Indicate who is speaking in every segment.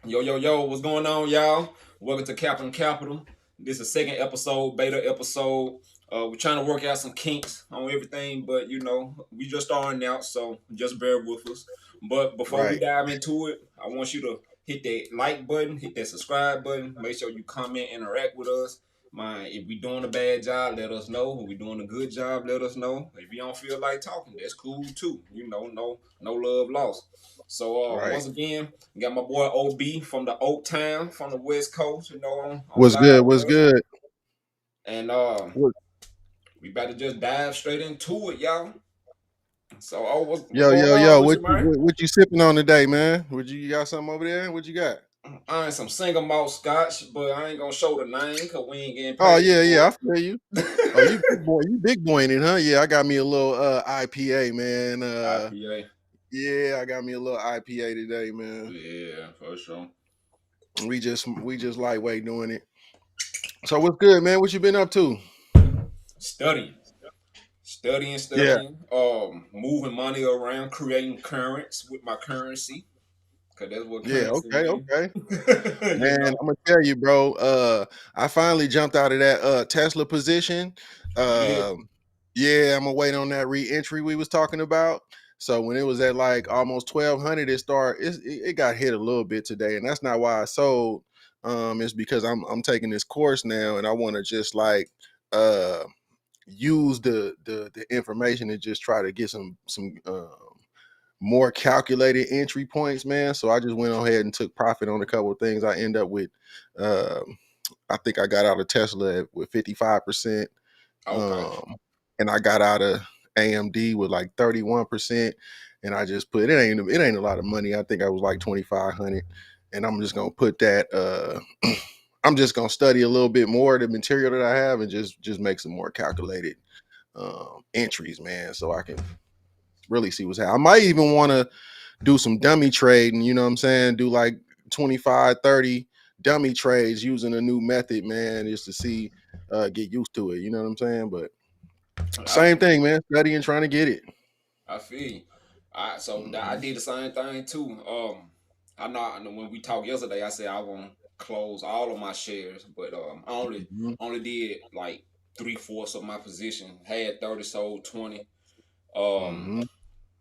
Speaker 1: Yo, yo, yo, what's going on, y'all? Welcome to Captain Capital. This is the second episode, beta episode. We're trying to work out some kinks on everything, but we just starting out, so just bear with us. But before we
Speaker 2: Right.
Speaker 1: dive into it, I want you to hit that like button, hit that subscribe button. Make sure you comment, interact with us. If we doing a bad job, let us know. If we doing a good job, let us know. If you don't feel like talking, that's cool too. No love lost. So
Speaker 2: Right.
Speaker 1: once again, got my boy OB from the Oak Town, from the West Coast, on
Speaker 2: What's good?
Speaker 1: live with
Speaker 2: What's
Speaker 1: us.
Speaker 2: good?
Speaker 1: And
Speaker 2: What-
Speaker 1: we about to just dive straight into it, y'all. So what's
Speaker 2: Yo,
Speaker 1: going
Speaker 2: yo,
Speaker 1: on
Speaker 2: yo,
Speaker 1: with
Speaker 2: what
Speaker 1: you,
Speaker 2: you
Speaker 1: man?
Speaker 2: what you sipping on today, man? You got something over there? What you got?
Speaker 1: I ain't some single malt scotch, but I ain't gonna show the name because we ain't getting
Speaker 2: Oh
Speaker 1: paid
Speaker 2: yeah,
Speaker 1: for
Speaker 2: yeah, I feel you. Oh, you big boy in it, huh? Yeah, I got me a little IPA, man.
Speaker 1: it. IPA.
Speaker 2: Yeah, I got me a little IPA today, man.
Speaker 1: Yeah, for sure.
Speaker 2: We just lightweight doing it. So what's good, man? What you been up to?
Speaker 1: Studying. Studying,
Speaker 2: Yeah.
Speaker 1: studying. Moving money around, creating currents with my currency. Cause that's what
Speaker 2: Yeah,
Speaker 1: currency
Speaker 2: okay,
Speaker 1: mean.
Speaker 2: okay.
Speaker 1: you
Speaker 2: Man,
Speaker 1: know.
Speaker 2: I'm gonna tell you, bro. I finally jumped out of that Tesla position.
Speaker 1: You did?
Speaker 2: Um, yeah, I'm gonna wait on that re-entry we was talking about. So when it was at like almost 1200, it got hit a little bit today, and that's not why I sold. It's because I'm taking this course now, and I want to just like uh use the information and just try to get some more calculated entry points, man. So I just went on ahead and took profit on a couple of things. I end up with, um, I think I got out of Tesla with 55%,
Speaker 1: Okay.
Speaker 2: um, and I got out of AMD with like 31%. And I just put it ain't a lot of money. I think I was like 2,500, and I'm just gonna put that. I'm just gonna study a little bit more of the material that I have and just make some more calculated entries, man, so I can really see what's happening. I might even want to do some dummy trading, you know what I'm saying? Do like 25, 30 dummy trades using a new method, man, just to see get used to it, you know what I'm saying? But
Speaker 1: I
Speaker 2: same thing, man. Studying, trying to get it.
Speaker 1: I feel you. I
Speaker 2: Mhm.
Speaker 1: did the same thing too. I know when we talked yesterday, I said I want to close all of my shares, but
Speaker 2: Mhm.
Speaker 1: I only did like 3/4 of my position. Had 30, sold 20. Um,
Speaker 2: Mhm.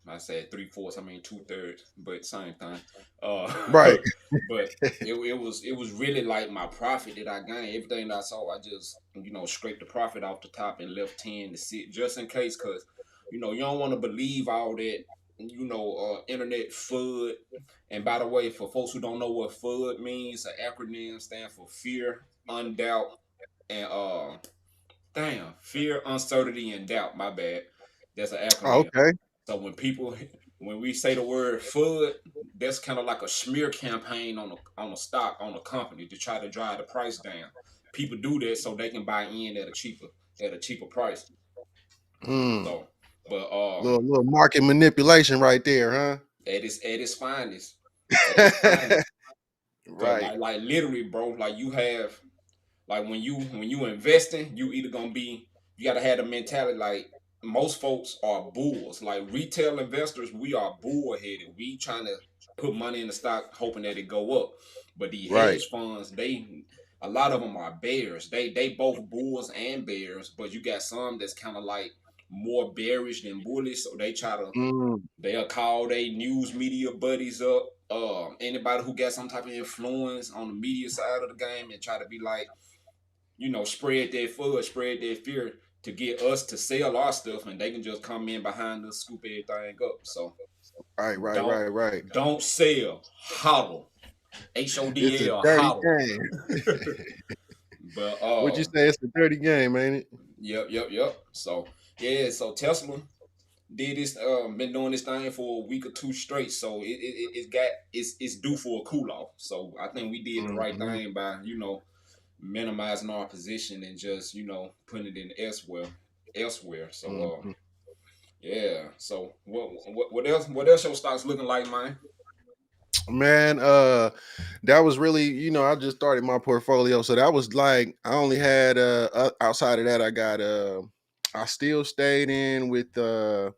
Speaker 1: I said 3/4. I mean 2/3, but same thing. Uh,
Speaker 2: Right.
Speaker 1: but it was really like my profit that I gained. Everything that I saw, I just scraped the profit off the top and left 10 to sit just in case, cause you don't want to believe all that internet FUD. And by the way, for folks who don't know what FUD means, an acronym stand for fear, undoubt, and fear, uncertainty, and doubt. My bad. That's an
Speaker 2: Oh,
Speaker 1: acronym.
Speaker 2: okay.
Speaker 1: So when we say the word FUD, that's kind of like a smear campaign on a stock, on a company to try to drive the price down. People do that so they can buy in at a cheaper price.
Speaker 2: Mm.
Speaker 1: So, but
Speaker 2: Little market manipulation right there, huh?
Speaker 1: at its finest, at its finest, cause
Speaker 2: Right.
Speaker 1: like literally, bro, like you have like when you investing, you either gonna be you gotta have the mentality like most folks are bulls. Like retail investors, we are bullheaded. We trying to put money in the stock hoping that it go up. But the
Speaker 2: Right.
Speaker 1: hedge funds, a lot of them are bears. They both bulls and bears, but you got some that's kind of like more bearish than bullish. So
Speaker 2: Mm.
Speaker 1: they'll call their news media buddies up. Anybody who got some type of influence on the media side of the game and try to be like, spread that FUD, spread that fear to get us to sell our stuff, and they can just come in behind us, scoop everything up. So
Speaker 2: Right, right,
Speaker 1: don't
Speaker 2: right, right.
Speaker 1: don't sell, hodl,
Speaker 2: It's a
Speaker 1: HODL,
Speaker 2: dirty
Speaker 1: hodl.
Speaker 2: game.
Speaker 1: But
Speaker 2: What you say? It's a dirty game, ain't it?
Speaker 1: yep. So yeah, so Tesla did this, been doing this thing for a week or two straight. So it's due for a cool off. So I think we did the right
Speaker 2: Mhm.
Speaker 1: thing by minimizing our position and just putting it in elsewhere. So
Speaker 2: Mhm.
Speaker 1: yeah. So what else your stocks looking like, man?
Speaker 2: Man, that was really, I just started my portfolio, so that was like I only had outside of that, I still stayed in with so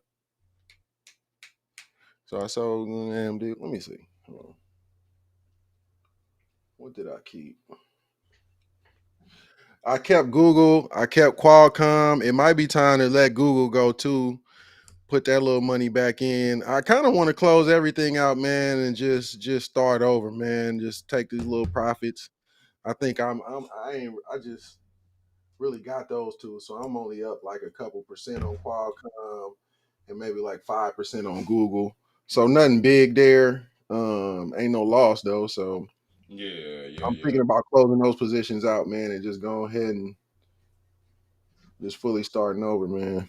Speaker 2: I sold AMD. Let me see. Hold on. What did I keep? I kept Google. I kept Qualcomm. It might be time to let Google go too. Put that little money back in. I kind of want to close everything out, man, and just start over, man. Just take these little profits. I think I ain't I just really got those two, so I'm only up like a couple percent on Qualcomm and maybe like 5% on Google. So nothing big there. Ain't no loss though. So
Speaker 1: Yeah, yeah,
Speaker 2: I'm
Speaker 1: yeah.
Speaker 2: thinking about closing those positions out, man, and just go ahead and just fully starting over, man.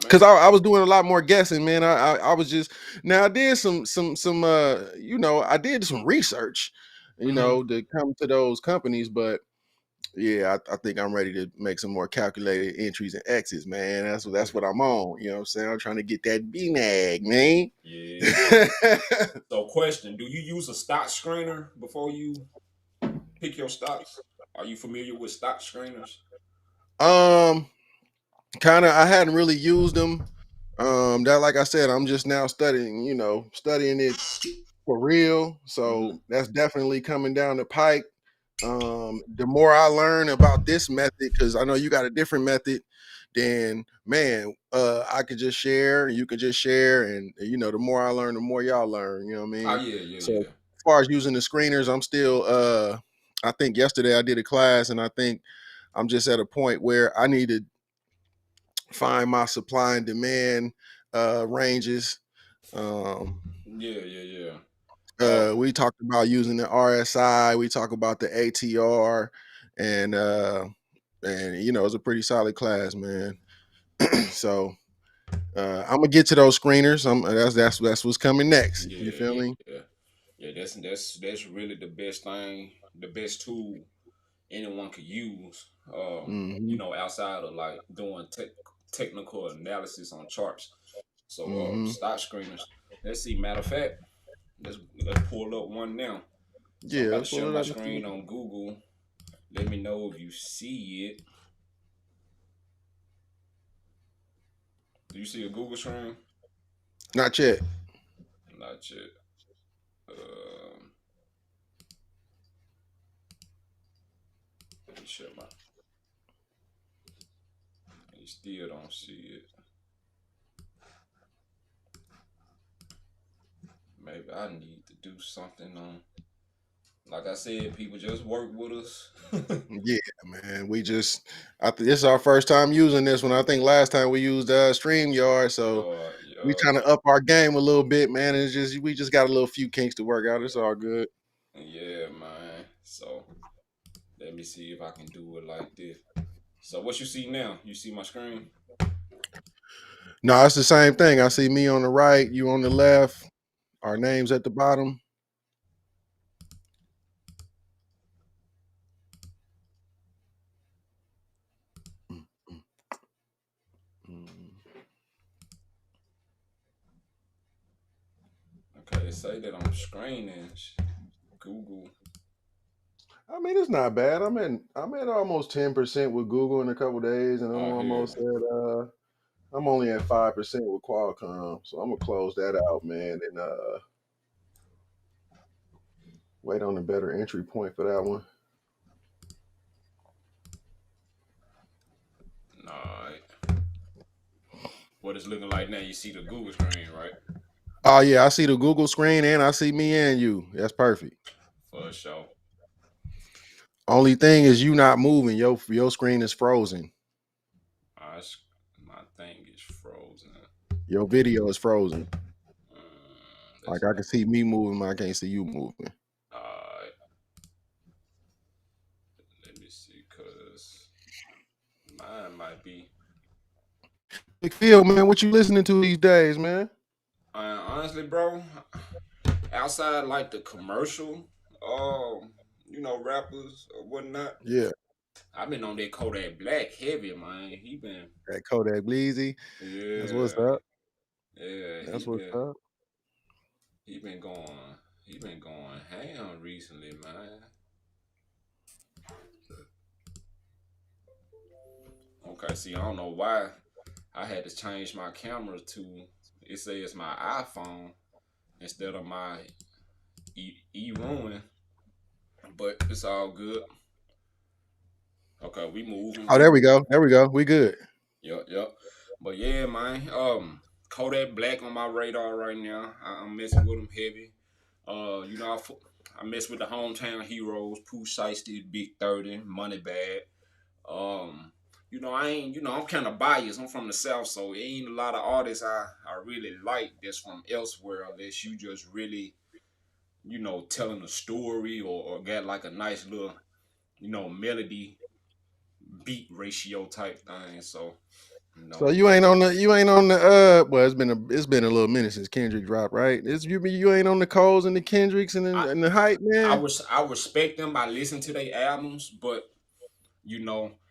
Speaker 1: I
Speaker 2: Cause
Speaker 1: mean,
Speaker 2: I was doing a lot more guessing, man. I was just now I did some I did some research,
Speaker 1: hmm
Speaker 2: to come to those companies, but yeah, I think I'm ready to make some more calculated entries and exits, man. That's what I'm on. You know what I'm saying? I'm trying to get that BMAG, man.
Speaker 1: yeah. So, question: do you use a stock screener before you pick your stocks? Are you familiar with stock screeners?
Speaker 2: um, kind of. I hadn't really used them. That like I said, I'm just now studying. Studying it for real.
Speaker 1: hmm
Speaker 2: So that's definitely coming down the pike. The more I learn about this method, because I know you got a different method, then man, I could just share, you could just share, and the more I learn, the more y'all learn. You know what I
Speaker 1: Oh
Speaker 2: mean?
Speaker 1: yeah, yeah,
Speaker 2: So
Speaker 1: yeah.
Speaker 2: as far as using the screeners, I'm still I think yesterday I did a class, and I think I'm just at a point where I need to find my supply and demand ranges. Um,
Speaker 1: Yeah, yeah, yeah. Uh,
Speaker 2: we talked about using the RSI, we talk about the ATR, and it's a pretty solid class, man. So I'm gonna get to those screeners. That's what's coming next. You
Speaker 1: yeah,
Speaker 2: feel
Speaker 1: yeah,
Speaker 2: me?
Speaker 1: yeah. Yeah, that's really the best thing, the best tool anyone could use.
Speaker 2: Mm-hmm.
Speaker 1: Outside of like doing technical analysis on charts. So,
Speaker 2: Mm-hmm.
Speaker 1: stock screeners. Let's see. Matter of fact, let's pull up one now. So I'm
Speaker 2: Yeah,
Speaker 1: about to
Speaker 2: let's
Speaker 1: share
Speaker 2: pull it
Speaker 1: my
Speaker 2: up and see
Speaker 1: screen on Google. Let me know if you see it. Do you see a Google screen?
Speaker 2: Not yet.
Speaker 1: Not yet. Um, Let me share my. You still don't see it. Maybe I need to do something on. Like I said, people just work with us.
Speaker 2: Yeah, man. This is our first time using this one. I think last time we used StreamYard, so we
Speaker 1: Yeah,
Speaker 2: trying to up our game a little bit, man. It's just we just got a little few kinks to work out. It's all good.
Speaker 1: yeah, man. So let me see if I can do it like this. So what you see now? You see my screen?
Speaker 2: No, it's the same thing. I see me on the right, you on the left, our names at the bottom. Mm, mm, mm.
Speaker 1: Okay, it say that I'm screening Google.
Speaker 2: I mean, it's not bad. I'm at almost 10% with Google in a couple days, and
Speaker 1: Oh here.
Speaker 2: I'm only at 5% with Qualcomm. So I'm gonna close that out, man, and wait on a better entry point for that one.
Speaker 1: Alright. What it's looking like now, you see the Google screen, right?
Speaker 2: Oh yeah, I see the Google screen and I see me and you. That's perfect.
Speaker 1: For sure.
Speaker 2: Only thing is you not moving. Your screen is frozen.
Speaker 1: I, my thing is frozen.
Speaker 2: Your video is frozen.
Speaker 1: Let's
Speaker 2: Like I can see me moving, but I can't see you moving.
Speaker 1: alright. Let me see, cause mine might be.
Speaker 2: Big Phil, man, what you listening to these days, man?
Speaker 1: Honestly, bro, outside like the commercial, rappers or whatnot.
Speaker 2: Yeah,
Speaker 1: I've been on that Kodak Black heavy, man. He been,
Speaker 2: that Kodak Bleezy. That's what's
Speaker 1: yeah,
Speaker 2: up.
Speaker 1: yeah.
Speaker 2: That's what's up.
Speaker 1: He been going, he been going ham recently, man. Okay, see, I don't know why I had to change my camera to. It says my iPhone instead of my E ruin. but it's all good. Okay, we moving.
Speaker 2: Oh,
Speaker 1: We
Speaker 2: there we
Speaker 1: moving.
Speaker 2: go. There we go. We good.
Speaker 1: Yep, yep. But yeah, man. Kodak Black on my radar right now. I'm messing with him heavy. I mess with the hometown heroes, Pooh Shiesty, Big 30, Money Bag. Um, I ain't, I'm kind of biased. I'm from the South, so it ain't a lot of artists I really like that's from elsewhere unless you just really, telling a story or got like a nice little, melody beat ratio type thing. So, you know,
Speaker 2: So you ain't on the well, it's been a little minute since Kendrick dropped, right? It's you ain't on the Coles and the Kendricks
Speaker 1: I
Speaker 2: and the hype, man.
Speaker 1: I respect them by listening to their albums, but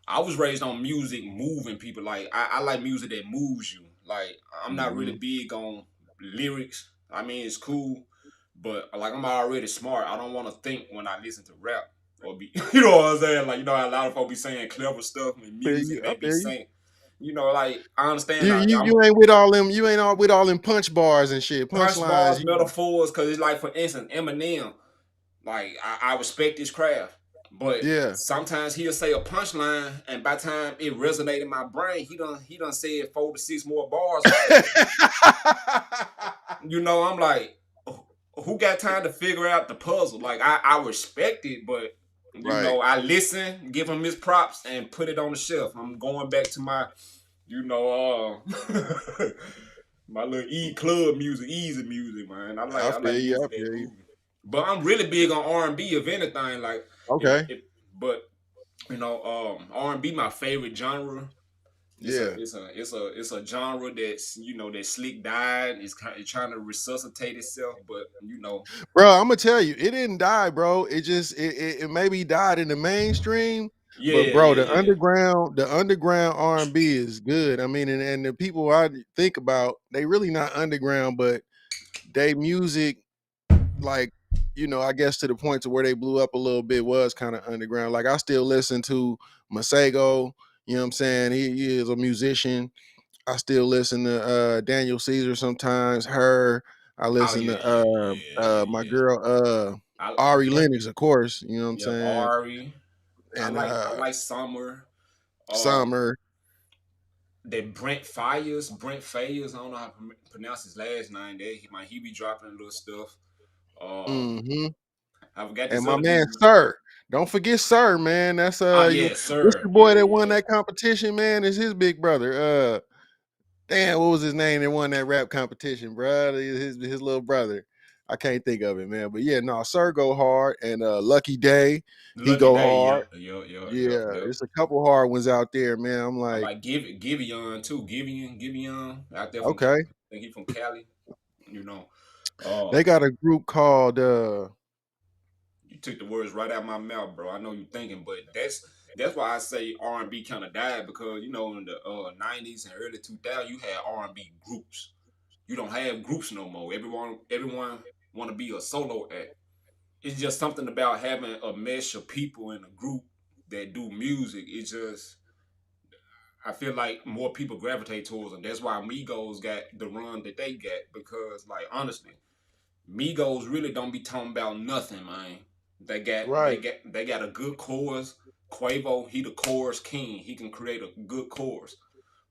Speaker 1: I was raised on music moving people. Like I like music that moves you. Like I'm not really
Speaker 2: Hmm.
Speaker 1: big on lyrics. I mean it's cool, but like I'm already smart. I don't want to think when I listen to rap or be you know what I'm saying? Like a lot of folks be saying clever stuff in
Speaker 2: I feel
Speaker 1: music
Speaker 2: you.
Speaker 1: and
Speaker 2: I
Speaker 1: they be
Speaker 2: feel you.
Speaker 1: saying, like I understand I'm
Speaker 2: You ain't with all them. You ain't all with all them punch bars and shit,
Speaker 1: punch
Speaker 2: punchlines.
Speaker 1: bars, metaphors, cause it's like for instance, Eminem. Like I respect his craft, but
Speaker 2: Yeah.
Speaker 1: sometimes he'll say a punchline, and by the time it resonated in my brain, he done said 4 to 6 more bars already. I'm like, who got time to figure out the puzzle? Like I respect it, but
Speaker 2: Right.
Speaker 1: I listen, give him his props, and put it on the shelf. I'm going back to my, you know, my little club music, easy music, man. I like
Speaker 2: I
Speaker 1: I
Speaker 2: feel
Speaker 1: like
Speaker 2: you. I
Speaker 1: music that
Speaker 2: feel you.
Speaker 1: moves. But I'm really big on R&B, if anything. Like
Speaker 2: Okay.
Speaker 1: but R&B my favorite genre.
Speaker 2: Yeah.
Speaker 1: It's a genre that's that slick died. It's trying to resuscitate itself, but
Speaker 2: Bro, I'm gonna tell you, it didn't die, bro. It maybe died in the mainstream, but
Speaker 1: yeah,
Speaker 2: bro,
Speaker 1: yeah, yeah.
Speaker 2: the underground R&B is good. I mean, and the people I think about, they really not underground, but they music, like, I guess to the point to where they blew up a little bit, was kind of underground. Like I still listen to Masego, you know what I'm saying? He is a musician. I still listen to Daniel Caesar sometimes, her. I
Speaker 1: Oh
Speaker 2: listen
Speaker 1: yeah,
Speaker 2: to
Speaker 1: yeah, yeah, yeah,
Speaker 2: my
Speaker 1: yeah.
Speaker 2: girl Ari
Speaker 1: Brent,
Speaker 2: Lennox, of course, you know what I'm
Speaker 1: yep,
Speaker 2: saying?
Speaker 1: Ari.
Speaker 2: And
Speaker 1: I like Summer. Um,
Speaker 2: Summer.
Speaker 1: that Brent Fayers. I don't know how to pronounce his last name. There, he be dropping little stuff.
Speaker 2: Hmm.
Speaker 1: I forgot
Speaker 2: And
Speaker 1: this
Speaker 2: my
Speaker 1: other
Speaker 2: man
Speaker 1: dude.
Speaker 2: Sir. Don't forget Sir, man. That's
Speaker 1: Oh yeah,
Speaker 2: what's
Speaker 1: sir.
Speaker 2: your boy
Speaker 1: Yeah,
Speaker 2: that won
Speaker 1: yeah.
Speaker 2: that competition, man? Is his big brother. Damn, what was his name that won that rap competition, bro? His little brother. I can't think of it, man. But yeah, no, Sir go hard, and Lucky Day, he
Speaker 1: Lucky
Speaker 2: go
Speaker 1: Day.
Speaker 2: hard.
Speaker 1: Yep, yep, yep, yep,
Speaker 2: Yeah,
Speaker 1: yep.
Speaker 2: it's a couple hard ones out there, man. I'm
Speaker 1: I
Speaker 2: like,
Speaker 1: like Giveon too. Giveon out there from
Speaker 2: okay.
Speaker 1: I think he from Cali. You know.
Speaker 2: They
Speaker 1: Um,
Speaker 2: got a group called
Speaker 1: you took the words right out of my mouth, bro. I know you thinking, but that's why I say R&B kind of died because in the '90s and early 2000s you had R&B groups. You don't have groups no more. Everyone want to be a solo act. It's just something about having a mesh of people in a group that do music. It's just I feel like more people gravitate towards them. That's why Migos got the run that they got because, like, honestly, Migos really don't be talking about nothing, man.
Speaker 2: right.
Speaker 1: They got a good chorus. Quavo, he the chorus king. He can create a good chorus.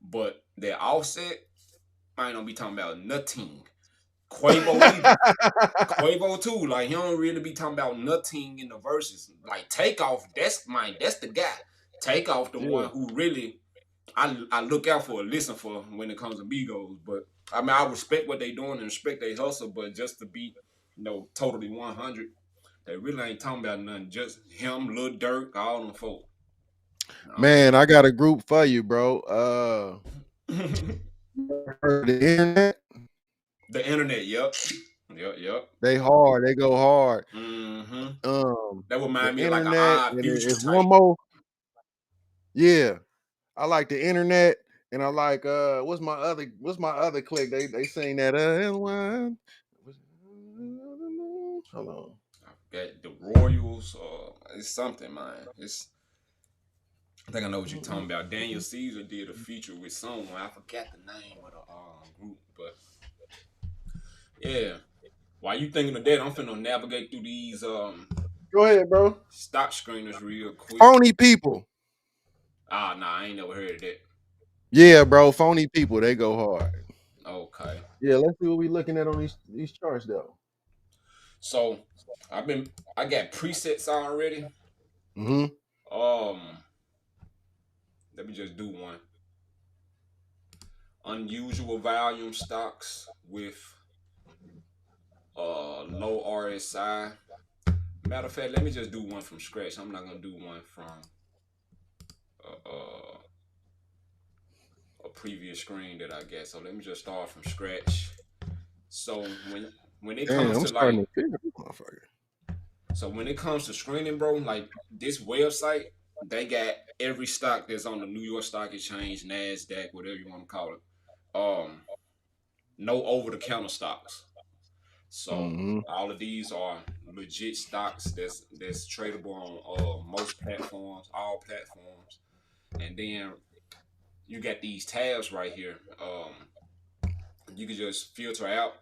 Speaker 1: But their offset, I don't be talking about nothing. Quavo either. Quavo too. Like he don't really be talking about nothing in the verses. Like Takeoff, that's the guy. Takeoff, the
Speaker 2: Yeah.
Speaker 1: one who really I look out for, listen for when it comes to Migos. But I mean, I respect what they doing and respect they hustle. But just to be, totally 100, they really ain't talking about nothing. Just him, Lil Durk, all them folk.
Speaker 2: Man, I got a group for you, bro. Heard the internet.
Speaker 1: The internet, yep, yep, yep.
Speaker 2: They hard. They go hard.
Speaker 1: Mm-hmm. That would
Speaker 2: The
Speaker 1: remind me of like an
Speaker 2: internet,
Speaker 1: odd
Speaker 2: and
Speaker 1: future
Speaker 2: it's one
Speaker 1: type.
Speaker 2: more. Yeah, I like the internet, and I like what's my other clique? They sing that hold on.
Speaker 1: That the Royals, it's something, man. I think I know what you're talking about. Daniel Caesar did a feature with someone. I forgot the name of the group, but yeah. While you thinking of that, I'm finna navigate through these.
Speaker 2: Go ahead, bro.
Speaker 1: Stock screeners real quick.
Speaker 2: Phony people.
Speaker 1: Ah, nah, I ain't never heard of that.
Speaker 2: Yeah, bro. Phony people. They go hard.
Speaker 1: Okay.
Speaker 2: Yeah, let's see what we looking at on these charts though.
Speaker 1: So I've been I got presets already.
Speaker 2: Mm-hmm.
Speaker 1: Um, let me just do one. Unusual volume stocks with low RSI. Matter of fact, let me just do one from scratch. I'm not gonna do one from uh, a previous screen that I get. So let me just start from scratch. So when it
Speaker 2: Damn,
Speaker 1: comes
Speaker 2: I'm
Speaker 1: to
Speaker 2: starting
Speaker 1: like
Speaker 2: to figure this motherfucker.
Speaker 1: so when it comes to screening, bro, like this website, they got every stock that's on the New York Stock Exchange, Nasdaq, whatever you want to call it. Um, no over the counter stocks. So
Speaker 2: Mm-hmm.
Speaker 1: all of these are legit stocks that's tradable on most platforms, all platforms. And then you got these tabs right here. You can just filter out.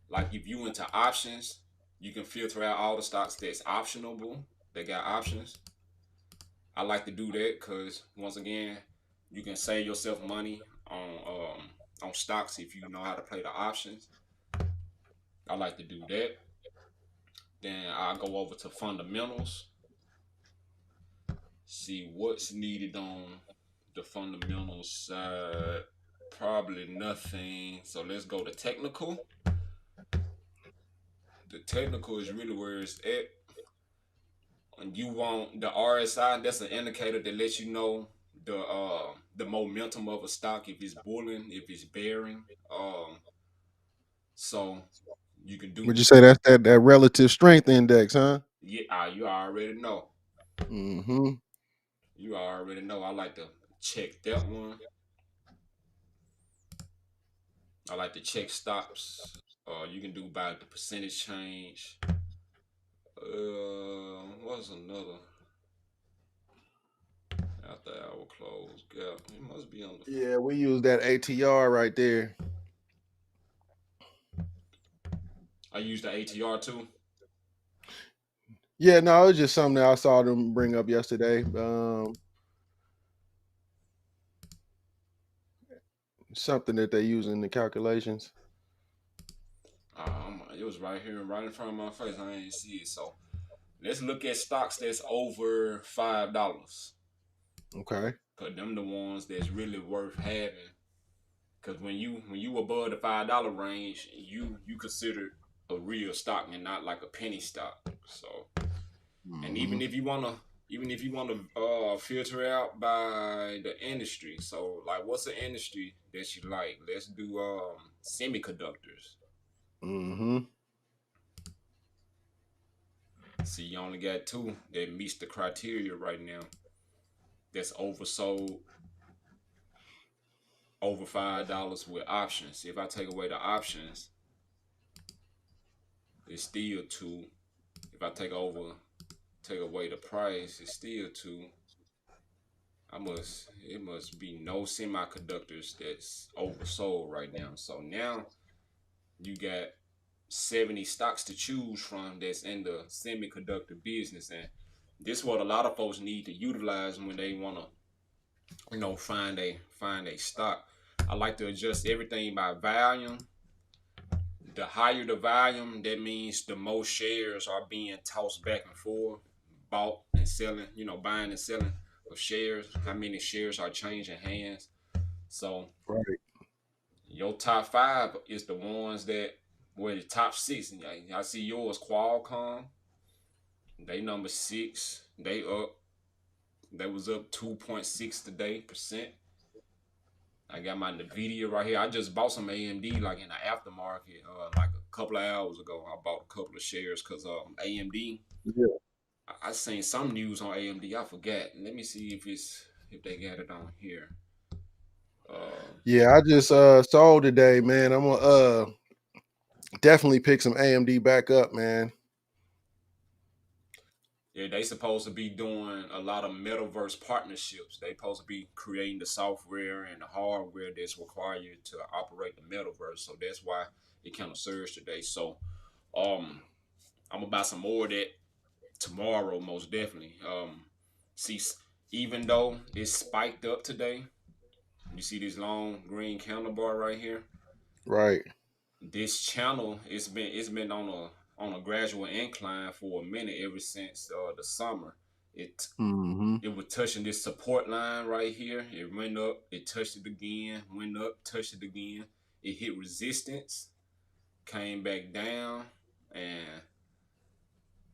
Speaker 1: Like if you into options, you can filter out all the stocks that's optionable. They got options. I like to do that because once again, you can save yourself money on stocks if you know how to play the options. I like to do that. Then I go over to fundamentals, see what's needed on the fundamentals side. Probably nothing. So let's go to technical. The technical is really where it's at. And you want the RSI, that's an indicator that lets you know the momentum of a stock, if it's bulling, if it's bearing. So you can
Speaker 2: Would
Speaker 1: do
Speaker 2: you say that's that relative strength index, huh?
Speaker 1: yeah, you already know.
Speaker 2: Mm-hmm.
Speaker 1: You already know. I like to check that one. I like to check stops. You can do by the percentage change. What's another after hour close gap? It must be on the.
Speaker 2: Yeah, we use that ATR right there.
Speaker 1: I use the ATR too.
Speaker 2: Yeah, no, it was just something that I saw them bring up yesterday. Something that they use in the calculations.
Speaker 1: It was right here, right in front of my face. I ain't see it. So let's look at stocks that's over $5.
Speaker 2: Okay.
Speaker 1: Cause them the ones that's really worth having. Cause when you above the $5 range, you consider a real stock and not like a penny stock. So and
Speaker 2: Mm-hmm.
Speaker 1: even if you wanna filter out by the industry. So like what's the industry that you like? Let's do semiconductors.
Speaker 2: Mm-hmm.
Speaker 1: See, you only got two that meets the criteria right now. That's oversold over $5 with options. If I take away the options, it's still two. If I take away the price, it's still two. It must be no semiconductors that's oversold right now. So now you got 70 stocks to choose from that's in the semiconductor business, and this is what a lot of folks need to utilize when they want to find a stock. I like to adjust everything by volume. The higher the volume, that means the most shares are being tossed back and forth, bought and selling, buying and selling of shares, how many shares are changing hands. So
Speaker 2: Right.
Speaker 1: your top five is the ones that were the top six. And I see yours, Qualcomm. They number six. They up. They was up 2.6 today percent. I got my Nvidia right here. I just bought some AMD like in the aftermarket, like a couple of hours ago. I bought a couple of shares because AMD.
Speaker 2: Yeah.
Speaker 1: I seen some news on AMD. I forgot. Let me see if they got it on here. Uh,
Speaker 2: Yeah, I just sold today, man. I'm gonna definitely pick some AMD back up, man.
Speaker 1: yeah, they supposed to be doing a lot of metaverse partnerships. They supposed to be creating the software and the hardware that's required to operate the metaverse. So that's why it kind of surged today. So um, I'm gonna buy some more of that tomorrow, most definitely. See, even though it's spiked up today, you see this long green candle bar right here.
Speaker 2: Right.
Speaker 1: This channel, it's been on a gradual incline for a minute ever since the summer. It
Speaker 2: Mm-hmm.
Speaker 1: it was touching this support line right here. It went up, it touched it again, went up, touched it again. It hit resistance, came back down, and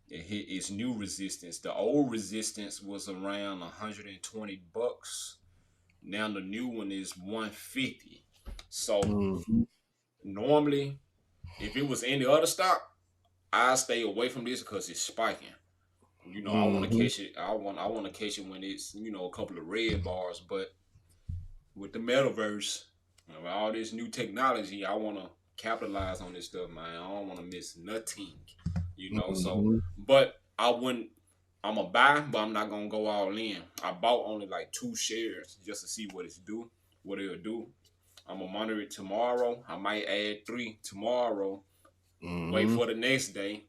Speaker 1: it hit its new resistance. The old resistance was around 120 bucks. Now the new one is 150. So
Speaker 2: Mm-hmm.
Speaker 1: normally, if it was any other stock, I stay away from this because it's spiking. I want to
Speaker 2: Mm-hmm.
Speaker 1: catch it. I want to catch it when it's a couple of red bars. But with the metaverse and with all this new technology, I want to capitalize on this stuff, man. I don't want to miss nothing. So
Speaker 2: Mm-hmm.
Speaker 1: but I wouldn't. I'm gonna buy, but I'm not gonna go all in. I bought only like 2 shares just to see what it'll do. I'm gonna monitor it tomorrow. I might add 3 tomorrow. Wait
Speaker 2: Mm-hmm.
Speaker 1: for the next day,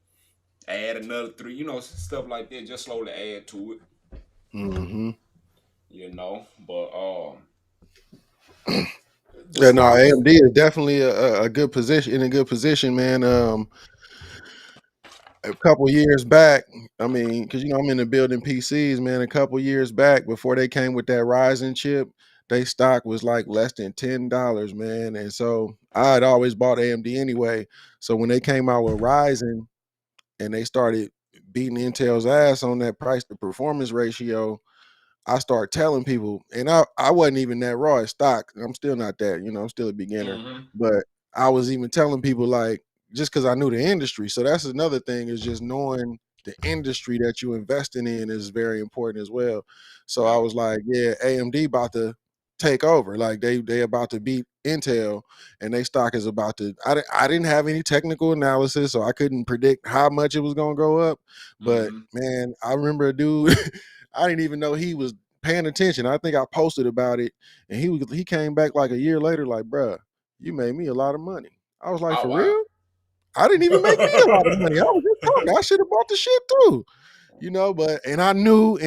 Speaker 1: add another 3, stuff like that. Just slowly add to it,
Speaker 2: Mm-hmm.
Speaker 1: But the
Speaker 2: Yeah, no,
Speaker 1: stocks.
Speaker 2: AMD is definitely a good position in a good position, man. A couple years back, I mean, because I'm in the building PCs, man. A couple years back, before they came with that Ryzen chip, they stock was like less than $10, man. And so I had always bought AMD anyway. So when they came out with Ryzen and they started beating Intel's ass on that price to performance ratio, I start telling people, and I wasn't even that raw at stock. I'm still not that, I'm still a beginner.
Speaker 1: Mm-hmm.
Speaker 2: But I was even telling people like just because I knew the industry. So that's another thing is just knowing the industry that you investing in is very important as well. So I
Speaker 1: Yep.
Speaker 2: was like, yeah, AMD about to take over. Like they about to beat Intel and they stock is about to I didn't have any technical analysis, so I couldn't predict how much it was gonna go up. But
Speaker 1: Mm-hmm.
Speaker 2: man, I remember a dude I didn't even know he was paying attention. I think I posted about it, and he came back like a year later, like, bruh, you made me a lot of money. I was like,
Speaker 1: Oh
Speaker 2: for
Speaker 1: wow.
Speaker 2: real? I didn't even make me a lot of money. I was just talking. I should have bought the shit too. But and I knew,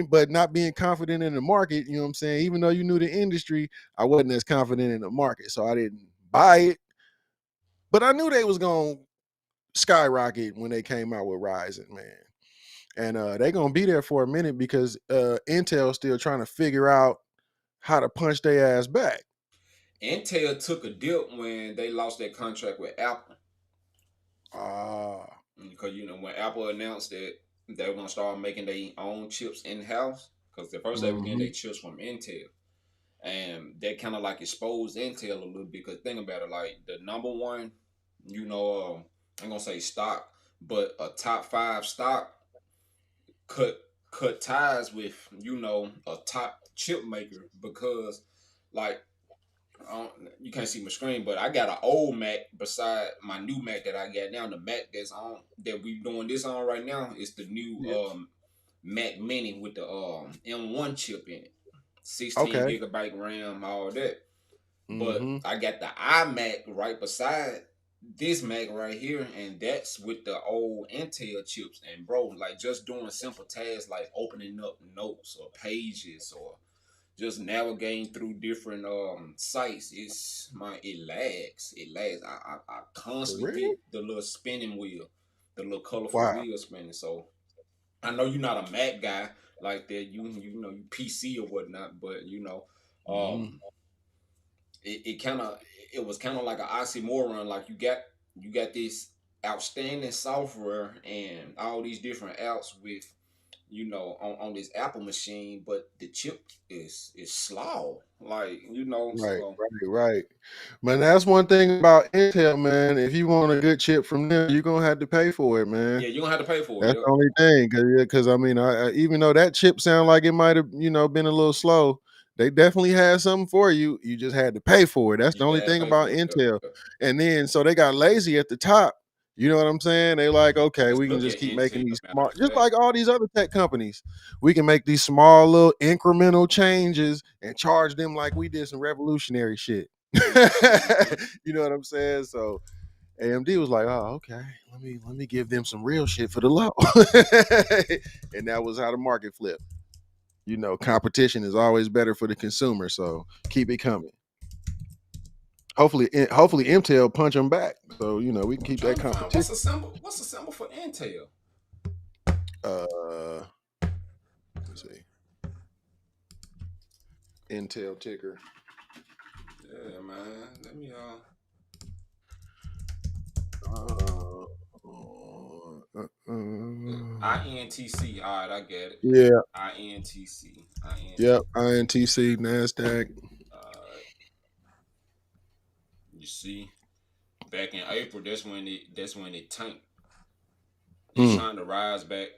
Speaker 2: but not being confident in the market, you know what I'm saying? Even though you knew the industry, I wasn't as confident in the market. So I didn't buy it. But I knew they was gonna skyrocket when they came out with Ryzen, man. And they're gonna be there for a minute because Intel's still trying to figure out how to punch their ass back.
Speaker 1: Intel took a dip when they lost their contract with Apple.
Speaker 2: Ah,
Speaker 1: Because when Apple announced that they were gonna start making their own chips in house, because at first they were getting
Speaker 2: mm-hmm.
Speaker 1: their chips from Intel, and that kind of like exposed Intel a little bit. Because think about it, like the number one, I'm gonna say stock, but a top five stock cut cut ties with a top chip maker because like you can't see my screen, but I got an old Mac beside my new Mac that I got now. The Mac that we doing this on right now is the new
Speaker 2: Yeah.
Speaker 1: Mac Mini with the M1 chip in it, 16
Speaker 2: Okay.
Speaker 1: gigabyte RAM, all that. But
Speaker 2: Mm-hmm.
Speaker 1: I got the iMac right beside this Mac right here, and that's with the old Intel chips. And bro, like just doing simple tasks like opening up notes or pages or just navigating through different sites, it lags. I
Speaker 2: For
Speaker 1: constantly
Speaker 2: real?
Speaker 1: get the little spinning wheel, the little colorful
Speaker 2: Wow.
Speaker 1: wheel spinning. So I know you're not a Mac guy like that. You PC or whatnot, but
Speaker 2: Mm-hmm.
Speaker 1: um it kind of it was kind of like an oxymoron. Like you got this outstanding software and all these different apps with on this Apple machine, but the chip is slow. Like
Speaker 2: Right,
Speaker 1: so
Speaker 2: right. But that's one thing about Intel, man. If you want a good chip from them, you're gonna have to pay for it, man.
Speaker 1: yeah, you don't have to pay for it.
Speaker 2: That's
Speaker 1: Yep.
Speaker 2: the only thing, because I mean, even though that chip sound like it might have, been a little slow, they definitely had something for you. You just had to pay for it. That's the
Speaker 1: You just
Speaker 2: only
Speaker 1: had to
Speaker 2: thing
Speaker 1: pay
Speaker 2: about
Speaker 1: for it. Yep.
Speaker 2: Intel.
Speaker 1: Yep.
Speaker 2: And then so they got lazy at the top. You know what I'm saying? They like, okay,
Speaker 1: Just
Speaker 2: we can
Speaker 1: look
Speaker 2: just
Speaker 1: at
Speaker 2: keep
Speaker 1: Intel,
Speaker 2: making these
Speaker 1: man.
Speaker 2: small, just
Speaker 1: Today.
Speaker 2: like all these other tech companies. We can make these small little incremental changes and charge them like we did some revolutionary shit.
Speaker 1: Mm-hmm.
Speaker 2: You know what I'm saying? So AMD was like, oh, okay, let me give them some real shit for the low. And that was how the market flipped. You know, competition is always better for the consumer, so keep it coming. Hopefully Intel punch them back, so you know we can
Speaker 1: I'm
Speaker 2: keep
Speaker 1: trying
Speaker 2: that
Speaker 1: to find what's
Speaker 2: competition.
Speaker 1: the symbol. What's the symbol for Intel?
Speaker 2: Uh, let's see, Intel ticker.
Speaker 1: Yeah, man. Let me
Speaker 2: Uh,
Speaker 1: INTC. All right, I get it.
Speaker 2: yeah,
Speaker 1: INTC.
Speaker 2: yep,
Speaker 1: INTC.
Speaker 2: INTC, Nasdaq.
Speaker 1: Uh, you see, back in April, that's when it tanked. It's
Speaker 2: Mm,
Speaker 1: trying to rise back.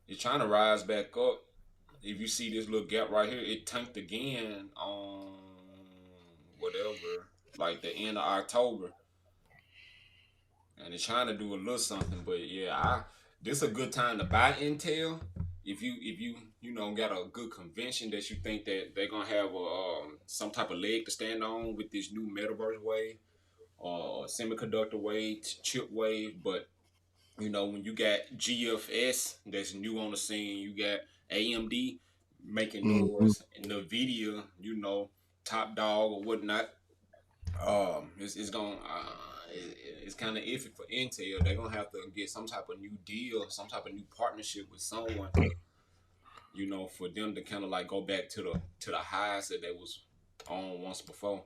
Speaker 1: It's trying to rise back up. If you see this little gap right here, it tanked again on whatever, like the end of October, and it's trying to do a little something. But yeah, this a good time to buy Intel. If you got a good convention that you think that they're gonna have some type of leg to stand on with this new metaverse wave or semiconductor wave, chip wave. But when you got GFS that's new on the scene, you got AMD making
Speaker 2: mm,
Speaker 1: noise, and NVIDIA, top dog or whatnot. It's going it's kind of iffy for Intel. They're gonna have to get some type of new deal, some type of new partnership with someone to, for them to kind of like go back to the highs that they was on once before.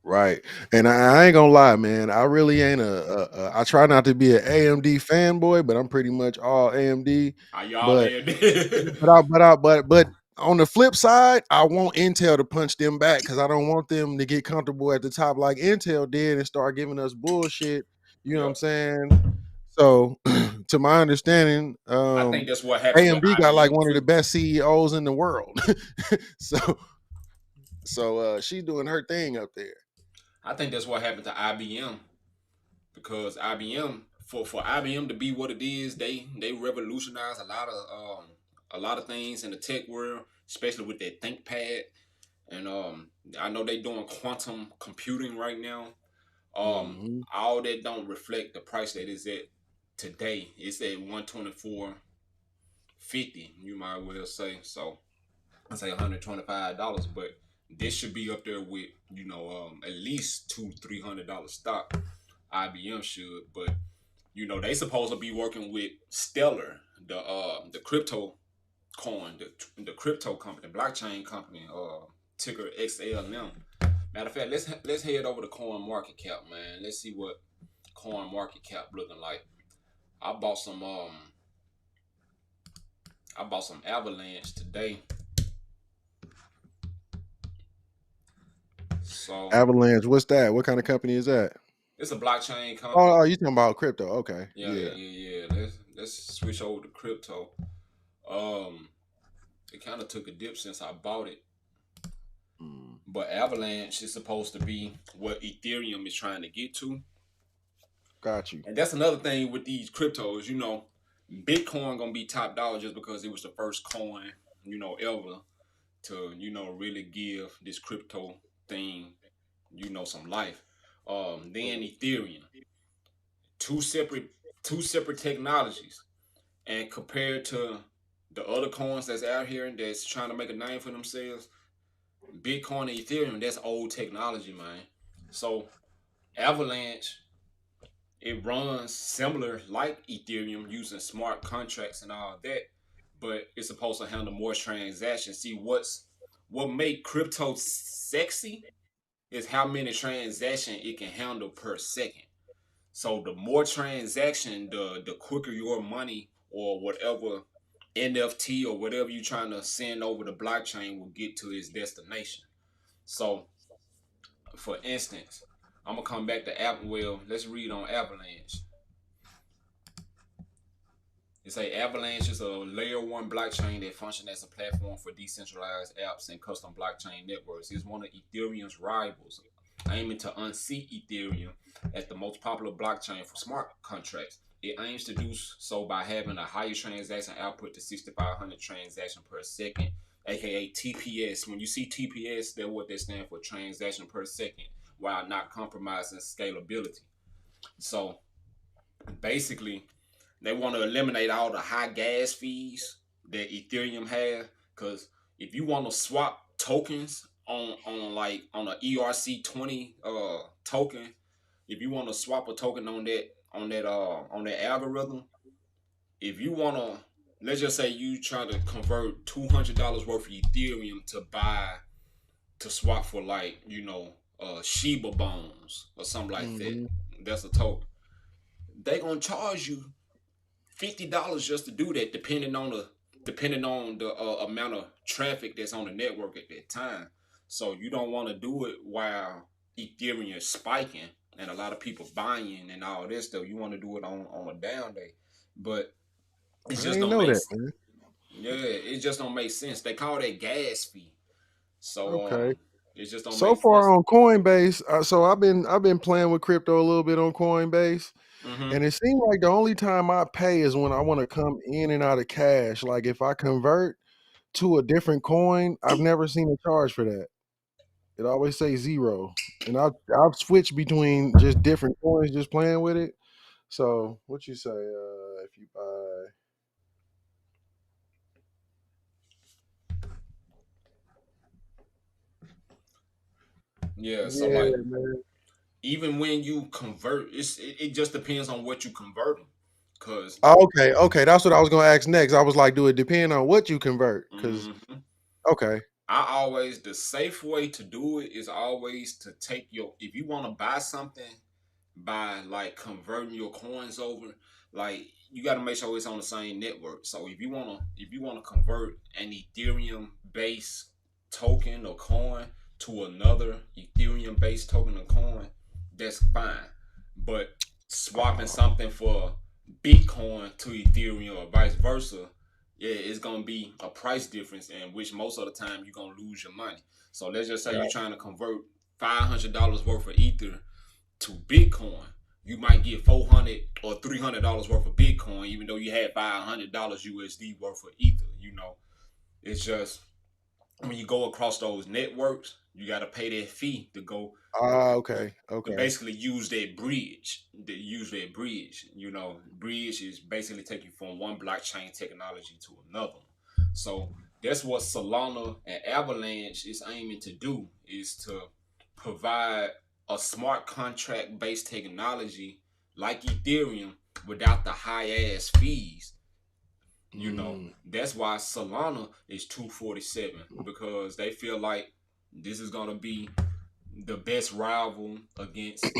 Speaker 2: right. And I ain't gonna lie, man. I really ain't I try not to be an AMD fanboy, but I'm pretty much all AMD.
Speaker 1: Are y'all
Speaker 2: But
Speaker 1: in?
Speaker 2: but on the flip side, I want Intel to punch them back because I don't want them to get comfortable at the top like Intel did and start giving us bullshit. You know what I'm
Speaker 1: Yep.
Speaker 2: saying? So, to my understanding,
Speaker 1: I think that's what happened with
Speaker 2: AMD got like
Speaker 1: IBM
Speaker 2: one of the
Speaker 1: crypto.
Speaker 2: best CEOs in the world. so, she's doing her thing up there.
Speaker 1: I think that's what happened to IBM because IBM for IBM to be what it is, they revolutionized a lot of things in the tech world, especially with their ThinkPad. And I know they doing quantum computing right now.
Speaker 2: Hmm.
Speaker 1: All that don't reflect the price that is at today. It's at 124.50. You might well say so. I say $125, but this should be up there with at least $200-300 stock. IBM should, but they supposed to be working with Stellar, the crypto coin, the crypto company, blockchain company, ticker XLM. Matter of fact, let's head over to Coin Market Cap, man. Let's see what Coin Market Cap looking like. I bought some Avalanche today. So
Speaker 2: Avalanche, what's that? What kind of company is that?
Speaker 1: it's a blockchain
Speaker 2: Oh,
Speaker 1: company.
Speaker 2: you talking about crypto? Okay,
Speaker 1: Yeah, yeah,
Speaker 2: yeah.
Speaker 1: yeah, yeah. Let's switch over to crypto. Um, it kind of took a dip since I bought it,
Speaker 2: Mm,
Speaker 1: but Avalanche is supposed to be what Ethereum is trying to get to,
Speaker 2: got you.
Speaker 1: and that's another thing with these cryptos. Bitcoin gonna be top dollar just because it was the first coin, ever to really give this crypto thing, some life. Then Ethereum, two separate two separate technologies, and compared to the other coins that's out here that's trying to make a name for themselves, Bitcoin and Ethereum, that's old technology, man. So Avalanche, it runs similar like Ethereum using smart contracts and all that, but it's supposed to handle more transactions. See, what make crypto sexy is how many transactions it can handle per second. So the more transaction, the quicker your money or whatever NFT or whatever you're trying to send over the blockchain will get to its destination. So, for instance, I'm gonna come back to App. Well, let's read on Avalanche. It say Avalanche is a layer one blockchain that functions as a platform for decentralized apps and custom blockchain networks. It's one of Ethereum's rivals, aiming to unseat Ethereum as the most popular blockchain for smart contracts. It aims to do so by having a higher transaction output to 6,500 transactions per second, aka TPS. When you see TPS, that's what they stand for, transaction per second, while not compromising scalability. So basically, they want to eliminate all the high gas fees that Ethereum has. Because if you want to swap tokens on a ERC20 token, if you want to swap a token on that algorithm, if you want to, let's just say you try to convert $200 worth of Ethereum to swap for, like, Shiba bones or something like that.
Speaker 2: Hmm.
Speaker 1: That's a token. They gonna charge you $50 just to do that, depending on the amount of traffic that's on the network at that time. So you don't want to do it while Ethereum is spiking and a lot of people buying and all this stuff. You want to do it on a down day, but it
Speaker 2: I
Speaker 1: just
Speaker 2: ain't
Speaker 1: don't
Speaker 2: know
Speaker 1: make
Speaker 2: that, man.
Speaker 1: yeah, it just don't make sense. They call that gas fee. So
Speaker 2: Okay.
Speaker 1: it just don't
Speaker 2: So
Speaker 1: make
Speaker 2: far
Speaker 1: sense.
Speaker 2: on Coinbase, so I've been playing with crypto a little bit on Coinbase,
Speaker 1: Mm-hmm.
Speaker 2: and it seems like the only time I pay is when I want to come in and out of cash. Like if I convert to a different coin, I've never seen a charge for that. It always say zero, and I've switched between just different coins, just playing with it. So what you say? If you buy,
Speaker 1: Yeah. So
Speaker 2: yeah,
Speaker 1: like,
Speaker 2: man.
Speaker 1: even when you convert, it just depends on what you converting. Cause
Speaker 2: Okay, okay, that's what I was gonna ask next. I was like, do it depend on what you convert? Because
Speaker 1: mhm,
Speaker 2: okay,
Speaker 1: the safe way to do it is always to take your, if you want to buy something by like converting your coins over, like you got to make sure it's on the same network. So if you want to convert an Ethereum based token or coin to another Ethereum based token or coin, that's fine. But swapping something for Bitcoin to Ethereum or vice versa, yeah, it's gonna be a price difference, in which most of the time you're gonna lose your money. So let's just say you're trying to convert $500 worth of Ether to Bitcoin. You might get $400 or $300 worth of Bitcoin, even though you had $500 USD worth of Ether. It's just when you go across those networks, you got to pay that fee to go
Speaker 2: okay,
Speaker 1: to
Speaker 2: okay.
Speaker 1: basically use that bridge. Bridge is basically taking from one blockchain technology to another. So that's what Solana and Avalanche is aiming to do, is to provide a smart contract based technology like Ethereum without the high ass fees.
Speaker 2: Mm,
Speaker 1: That's why Solana is 247, because they feel like this is gonna be the best rival against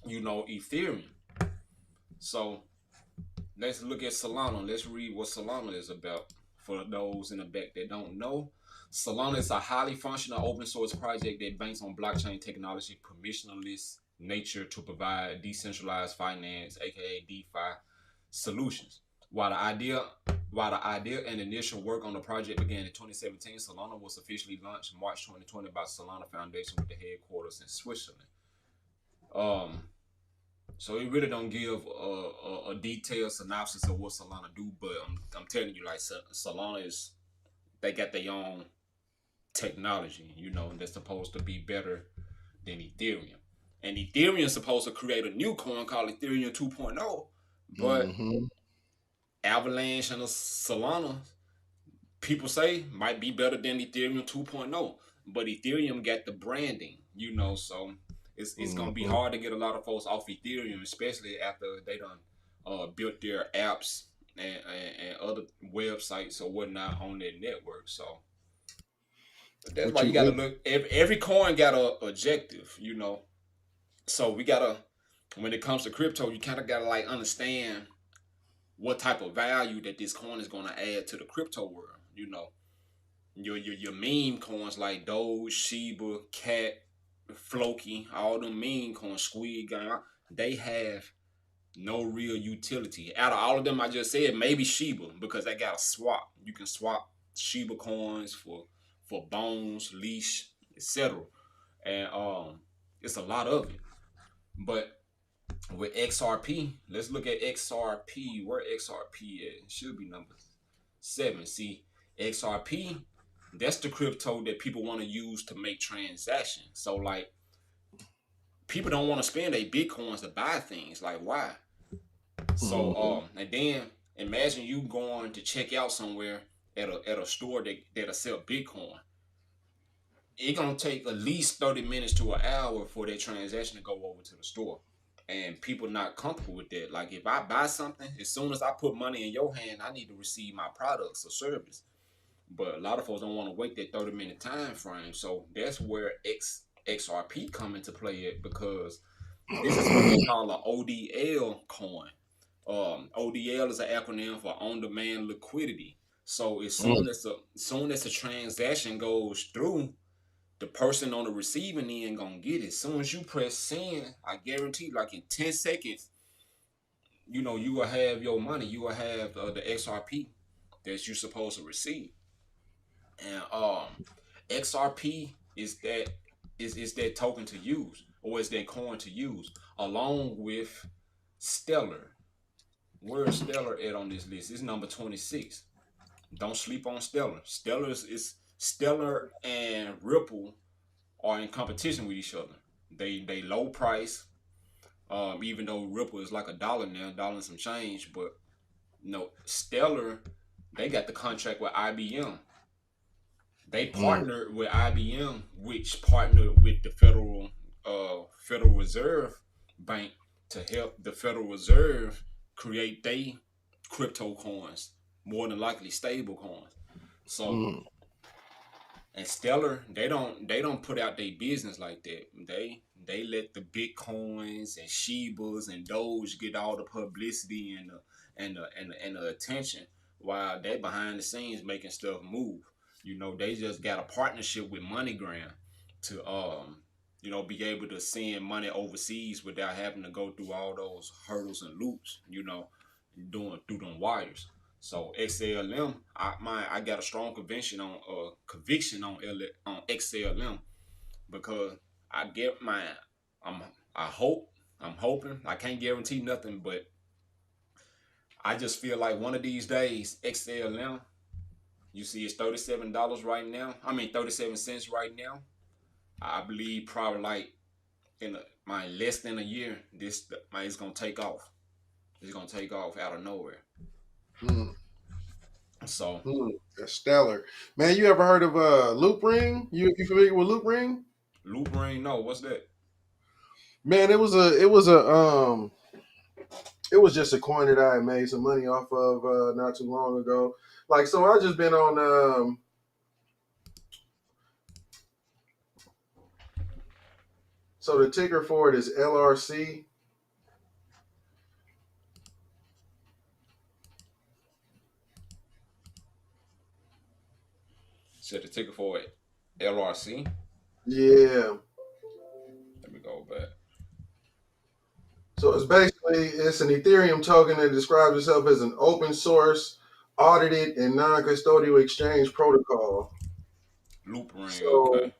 Speaker 1: Ethereum. So let's look at Solana. Let's read what Solana is about for those in the back that don't know. Solana is a highly functional open source project that banks on blockchain technology, permissionless nature to provide decentralized finance, aka DeFi solutions. While the idea while the idea and initial work on the project began in 2017, Solana was officially launched in March 2020 by Solana Foundation with the headquarters in Switzerland. Um, so it really don't give a detailed synopsis of what Solana do, but I'm telling you, like, Solana is, they got their own technology, that's supposed to be better than Ethereum. And Ethereum is supposed to create a new coin called Ethereum 2.0, but
Speaker 2: hmm.
Speaker 1: Avalanche and Solana, people say, might be better than Ethereum 2.0. But Ethereum got the branding, so it's gonna be
Speaker 2: Hmm.
Speaker 1: hard to get a lot of folks off Ethereum, especially after they done built their apps and other websites or whatnot on their network. So that's
Speaker 2: What
Speaker 1: why
Speaker 2: you
Speaker 1: you gotta
Speaker 2: what?
Speaker 1: look. Every coin got a objective. So we gotta, when it comes to crypto, you kind of gotta like understand what type of value that this coin is gonna add to the crypto world. Your meme coins like Doge, Shiba, Cat, Floki, all them meme coins, Squid Game, they have no real utility. Out of all of them I just said, maybe Shiba, because they got a swap. You can swap Shiba coins for bones, leash, etc. And it's a lot of it. But with XRP, let's look at XRP. Where XRP at? It should be number 7. See, XRP, that's the crypto that people want to use to make transactions. So like people don't want to spend their bitcoins to buy things. Like why? So
Speaker 2: Mhm.
Speaker 1: and then imagine you going to check out somewhere at a store that'll sell Bitcoin. It gonna take at least 30 minutes to an hour for that transaction to go over to the store. And people not comfortable with that. Like if I buy something, as soon as I put money in your hand, I need to receive my products or service. But a lot of folks don't want to wait that 30-minute time frame. So that's where XRP come into play at, because this is what they call an ODL coin. ODL is an acronym for on demand liquidity. So
Speaker 2: Mm,
Speaker 1: as soon as the transaction goes through, the person on the receiving end gonna get it. As soon as you press send, I guarantee, like in 10 seconds, you will have your money. You will have the XRP that you're supposed to receive. And XRP is that token to use, or is that coin to use, along with Stellar. Where is Stellar at on this list? It's number 26. Don't sleep on Stellar. Stellar and Ripple are in competition with each other. They low price. Even though Ripple is like $1 now, dollar and some change, but no, Stellar, they got the contract with IBM. They
Speaker 2: mm,
Speaker 1: partnered with IBM, which partnered with the Federal Reserve Bank to help the Federal Reserve create they crypto coins, more than likely stable coins. So,
Speaker 2: mm,
Speaker 1: and Stellar, they don't put out their business like that. They let the Bitcoins and Shibas and Doge get all the publicity and the attention, while they behind the scenes making stuff move. They just got a partnership with MoneyGram to be able to send money overseas without having to go through all those hurdles and loops, doing through them wires. So XLM, I got a strong conviction on XLM, because I get my I'm I hope I'm hoping, I can't guarantee nothing, but I just feel like one of these days XLM, you see it's $37 right now. I mean 37 cents right now. I believe probably like my less than a year, it's gonna take off. It's gonna take off out of nowhere.
Speaker 2: mm,
Speaker 1: So
Speaker 2: mm. That's stellar, man. You ever heard of Loop Ring? You familiar with Loop Ring?
Speaker 1: Loop Ring, no, what's that?
Speaker 2: Man, it was just a coin that I had made some money off of not too long ago. Like, so I just been on. So the ticker for it is LRC.
Speaker 1: Set the ticker for it. LRC.
Speaker 2: Yeah.
Speaker 1: Let me go back.
Speaker 2: So it's an Ethereum token that describes itself as an open source, audited, and non-custodial exchange protocol.
Speaker 1: Loop Ring, okay.
Speaker 2: So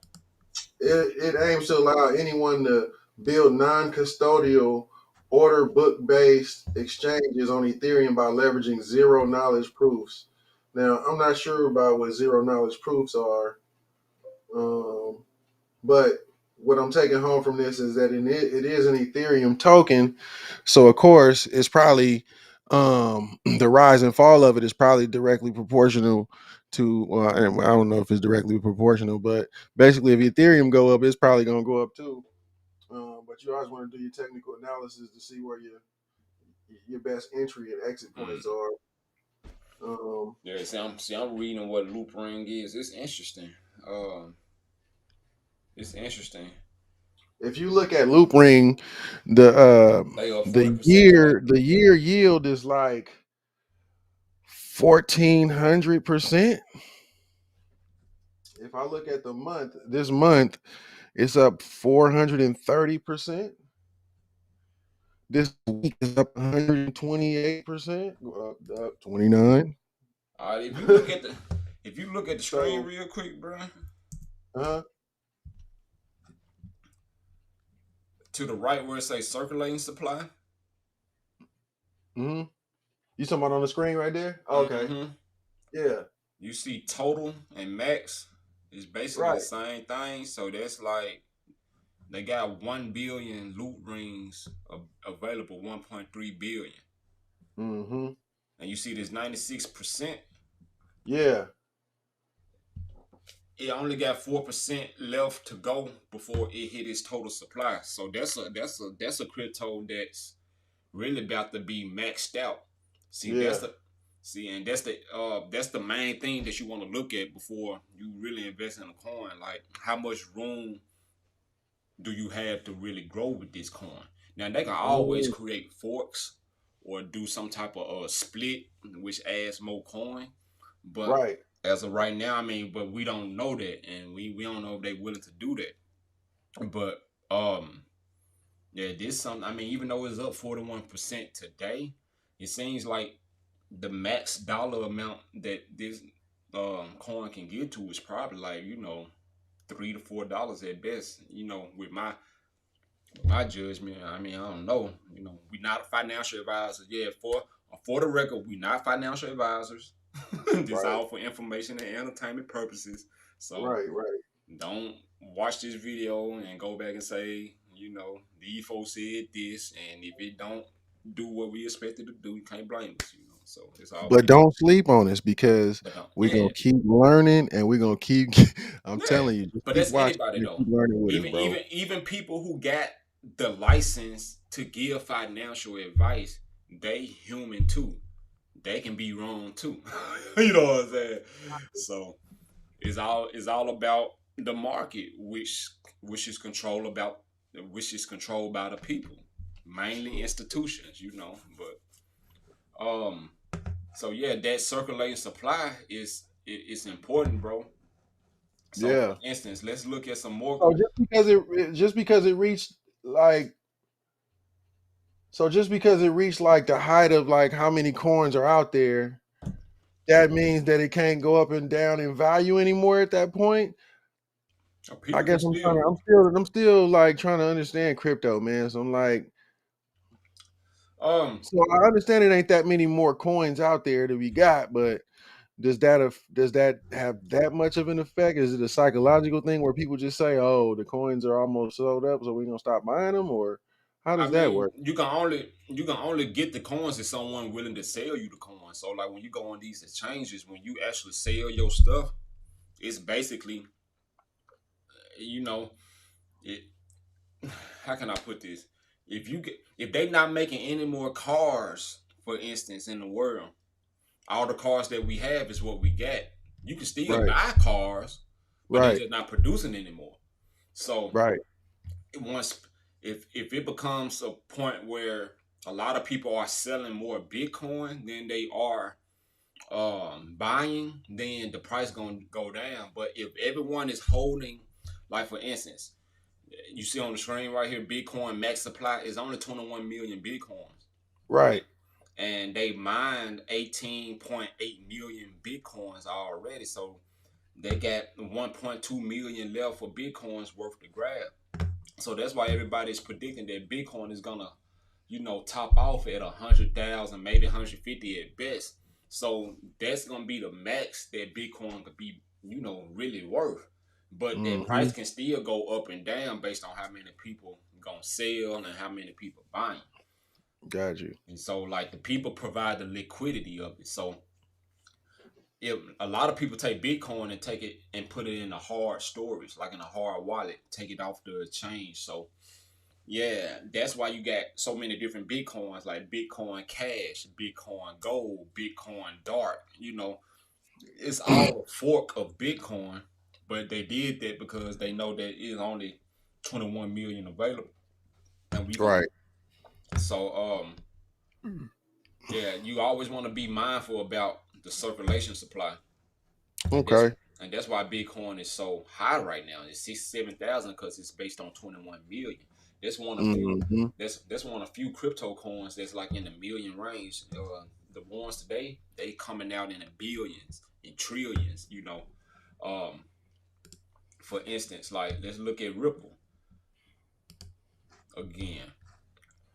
Speaker 2: it aims to allow anyone to build non-custodial order book based exchanges on Ethereum by leveraging zero knowledge proofs. Now, I'm not sure about what zero knowledge proofs are, um, but what I'm taking home from this is that it is an Ethereum token. So, of course, it's probably the rise and fall of it is probably directly proportional to, well, I don't know if it's directly proportional, but basically, if Ethereum go up, it's probably going to go up too. But you always want to do your technical analysis to see where your best entry and exit points
Speaker 1: Mm.
Speaker 2: are. Um,
Speaker 1: Yeah, see, I'm reading what Loop Ring is. Um, it's interesting.
Speaker 2: if you look at Loop Ring, the
Speaker 1: They up
Speaker 2: the
Speaker 1: 40% today.
Speaker 2: year yield is like 1,400%. If I look at this month, it's up 430%. This week is up 128%, up 29.
Speaker 1: All right, if you look at the screen
Speaker 2: So,
Speaker 1: real quick, bro,
Speaker 2: uh,
Speaker 1: to the right where it says circulating supply.
Speaker 2: hmm you talking about on the screen right there? Okay,
Speaker 1: Mm-hmm.
Speaker 2: yeah,
Speaker 1: You see total and max is basically the
Speaker 2: right.
Speaker 1: same thing. So that's like They got 1 billion loot rings available, 1.3 billion,
Speaker 2: Mm-hmm.
Speaker 1: and you see this 96%.
Speaker 2: Yeah.
Speaker 1: It only got 4% left to go before it hit its total supply. So that's a crypto that's really about to be maxed out. See,
Speaker 2: Yeah.
Speaker 1: and that's the main thing that you want to look at before you really invest in a coin. Like, how much room do you have to really grow with this coin? Now they can always
Speaker 2: Mm,
Speaker 1: create forks or do some type of split, which adds more coin. But
Speaker 2: right.
Speaker 1: as of right now, I mean, but we don't know that, and we don't know if they're willing to do that. But yeah, this something. I mean, even though it's up 41% today, it seems like the max dollar amount that this coin can get to is probably like, $3 to $4 at best. With my judgment. I mean, I don't know. We're not financial advisors. Yeah, for the record, we're not financial advisors. This
Speaker 2: Right.
Speaker 1: all for information and entertainment purposes. So
Speaker 2: Right. Right.
Speaker 1: don't watch this video and go back and say, the folks said this, and if it don't do what we expected to do, you can't blame us. So it's all
Speaker 2: But
Speaker 1: good.
Speaker 2: don't sleep on us because
Speaker 1: But don't,
Speaker 2: we're
Speaker 1: yeah,
Speaker 2: gonna keep learning and we're gonna keep I'm
Speaker 1: yeah.
Speaker 2: telling you, just
Speaker 1: But
Speaker 2: keep
Speaker 1: that's
Speaker 2: watching
Speaker 1: anybody
Speaker 2: and
Speaker 1: though.
Speaker 2: keep learning with us,
Speaker 1: Even
Speaker 2: bro.
Speaker 1: even even people who got the license to give financial advice, they human too. They can be wrong too. You know what I'm saying? So it's all about the market, which is controlled by the people, mainly institutions. But so yeah, that circulating supply is important, bro. So for
Speaker 2: Yeah.
Speaker 1: instance, let's look at some more.
Speaker 2: So just because it reached like just because it reached like the height of like how many coins are out there, that means that it can't go up and down in value anymore at that point. I
Speaker 1: People can
Speaker 2: guess
Speaker 1: still.
Speaker 2: I'm still like trying to understand crypto, man. So I'm like,
Speaker 1: um
Speaker 2: so I understand it ain't that many more coins out there that we got, but does that have that much of an effect? Is it a psychological thing where people just say, "Oh, the coins are almost sold up, so we're gonna stop buying them," or how
Speaker 1: I
Speaker 2: does that
Speaker 1: mean,
Speaker 2: work?
Speaker 1: you can only get the coins if someone willing to sell you the coins. So like when you go on these exchanges, when you actually sell your stuff, it's basically, you know, it. How can I put this? If they not making any more cars, for instance, in the world, all the cars that we have is what we got. You can still
Speaker 2: Right,
Speaker 1: buy cars, but they
Speaker 2: right,
Speaker 1: just not producing anymore. So
Speaker 2: right,
Speaker 1: once if it becomes a point where a lot of people are selling more Bitcoin than they are buying, then the price gonna go down. But if everyone is holding, like for instance, you see on the screen right here, Bitcoin max supply is only 21 million Bitcoins,
Speaker 2: right.
Speaker 1: right? And they mined 18.8 million Bitcoins already. So they got 1.2 million left for Bitcoins worth to grab. So that's why everybody's predicting that Bitcoin is gonna, top off at 100,000, maybe 150 at best. So that's gonna be the max that Bitcoin could be, really worth. But that
Speaker 2: Hmm.
Speaker 1: price can still go up and down based on how many people gonna sell and how many people buying.
Speaker 2: Got you.
Speaker 1: And so like the people provide the liquidity of it. So if a lot of people take Bitcoin and take it and put it in a hard storage, like in a hard wallet, take it off the exchange. So yeah, that's why you got so many different Bitcoins, like Bitcoin Cash, Bitcoin Gold, Bitcoin Dark. It's all a fork of Bitcoin, but they did that because they know that it's only 21 million available, and we gonna.
Speaker 2: Right.
Speaker 1: So yeah, you always want to be mindful about the circulation supply, and that's
Speaker 2: Okay.
Speaker 1: and that's why Bitcoin is so high right now. It's 67,000 because it's based on 21 million. That's one of few.
Speaker 2: Hmm.
Speaker 1: That's one of few crypto coins that's like in the million range. The ones today they coming out in the billions and trillions. Um, for instance, like let's look at Ripple again.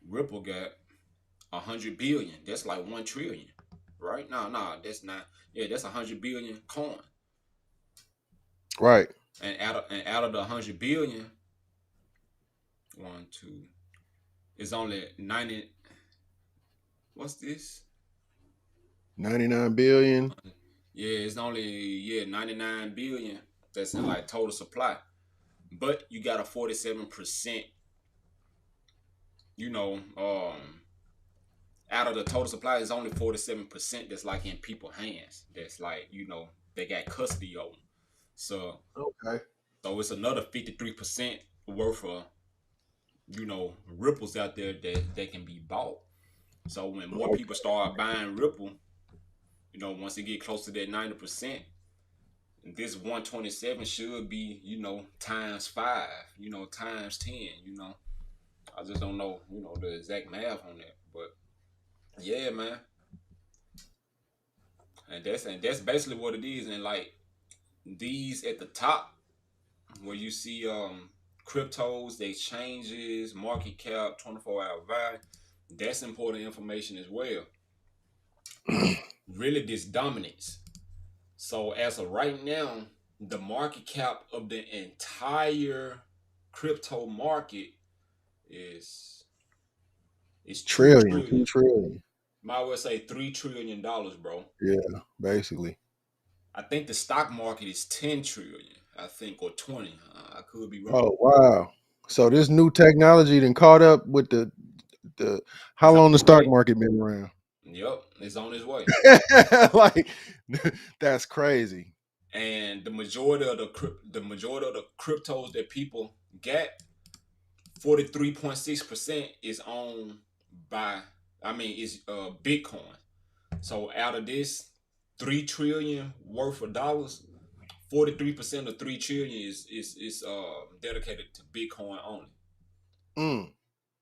Speaker 1: Ripple got 100 billion. That's like 1 trillion, right? No, that's not. Yeah, that's 100 billion coin.
Speaker 2: Right.
Speaker 1: And out of the 100 billion, One, two. It's only 90. What's this?
Speaker 2: 99 billion.
Speaker 1: Yeah, it's only 99 billion that's in like total supply. But you got a 47%, you know, out of the total supply is only 47% that's like in people's hands. That's like, they got custody of them. So
Speaker 2: Okay.
Speaker 1: so it's another 53% worth of, ripples out there that can be bought. So when more people start buying Ripple, once they get close to that 90%, this 127 should be, times five, times 10, I just don't know, the exact math on that. But yeah, man. And that's basically what it is. And like these at the top where you see cryptos, they changes, market cap, 24-hour value, that's important information as well. Really this dominance. So as of right now, the market cap of the entire crypto market is is two
Speaker 2: Trillion, two
Speaker 1: trillion.
Speaker 2: trillion.
Speaker 1: Might well say $3 trillion, bro.
Speaker 2: Yeah, basically.
Speaker 1: I think the stock market is 10 trillion. I think, or 20. I could be wrong.
Speaker 2: Oh wow. So this new technology then caught up with the how
Speaker 1: It's on
Speaker 2: long the
Speaker 1: its
Speaker 2: stock
Speaker 1: way.
Speaker 2: market been around?
Speaker 1: Yep, it's on its way.
Speaker 2: Like that's crazy.
Speaker 1: And the majority of the cryptos that people get, 43.6% is owned by, is Bitcoin. So out of this 3 trillion worth of dollars, 43% of 3 trillion is dedicated to Bitcoin only.
Speaker 2: Mm,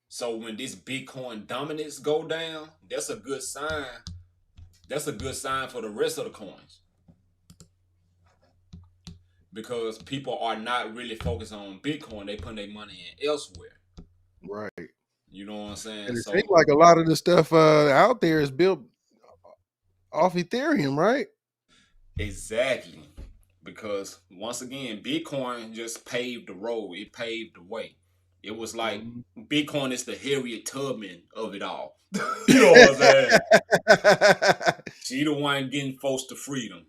Speaker 1: So when this Bitcoin dominance go down, that's a good sign. That's a good sign for the rest of the coins, because people are not really focused on Bitcoin. They put their money in elsewhere.
Speaker 2: right.
Speaker 1: You know what I'm saying?
Speaker 2: And it seems
Speaker 1: So
Speaker 2: like a lot of the stuff out there is built off Ethereum, right?
Speaker 1: exactly, because once again, Bitcoin just paved the road. It paved the way. It was like
Speaker 2: Mhm.
Speaker 1: Bitcoin is the Harriet Tubman of it all. You know what I'm saying? She the one getting folks to freedom.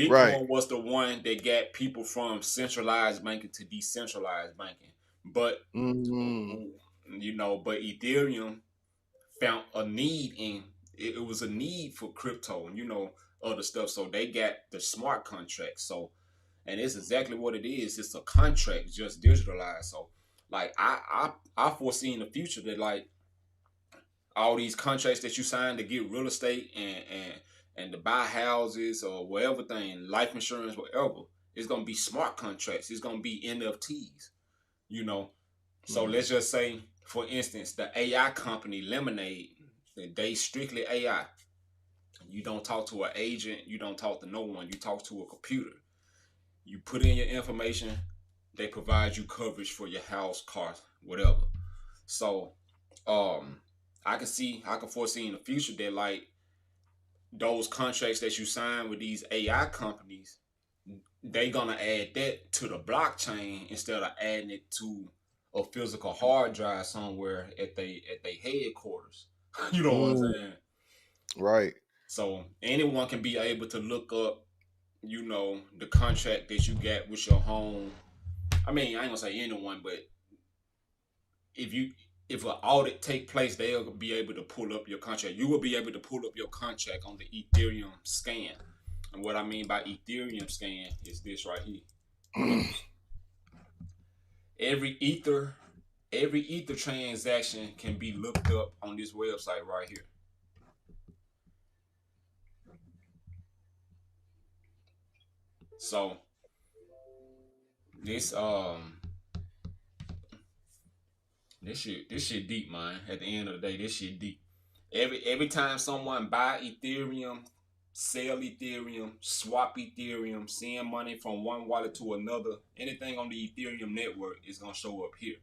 Speaker 2: Right.
Speaker 1: Bitcoin was the one that got people from centralized banking to decentralized banking. But
Speaker 2: Mm,
Speaker 1: but Ethereum found a need in it was a need for crypto and other stuff. So they got the smart contract. So and it's exactly what it is. It's a contract just digitalized. So like I foresee in the future that like all these contracts that you sign to get real estate and to buy houses or whatever thing, life insurance, whatever, it's gonna be smart contracts. It's gonna be NFTs, you know. So
Speaker 2: mm,
Speaker 1: let's just say, for instance, the AI company Lemonade, they strictly AI. You don't talk to an agent, you don't talk to no one, you talk to a computer. You put in your information, they provide you coverage for your house, car, whatever. So um I can foresee in the future that like those contracts that you sign with these AI companies, they gonna add that to the blockchain instead of adding it to a physical hard drive somewhere at they headquarters. You know what I'm
Speaker 2: mm,
Speaker 1: saying?
Speaker 2: right.
Speaker 1: So anyone can be able to look up, the contract that you got with your home. I mean, I ain't gonna say anyone, but if you if an audit take place, they'll be able to pull up your contract. You will be able to pull up your contract on the Ethereum Scan. And what I mean by Ethereum Scan is this right here. Every ether, every ether transaction can be looked up on this website right here. So this this shit deep, man. At the end of the day, this shit deep. Every time someone buy Ethereum, sell Ethereum, swap Ethereum, send money from one wallet to another, anything on the Ethereum network is gonna show up here.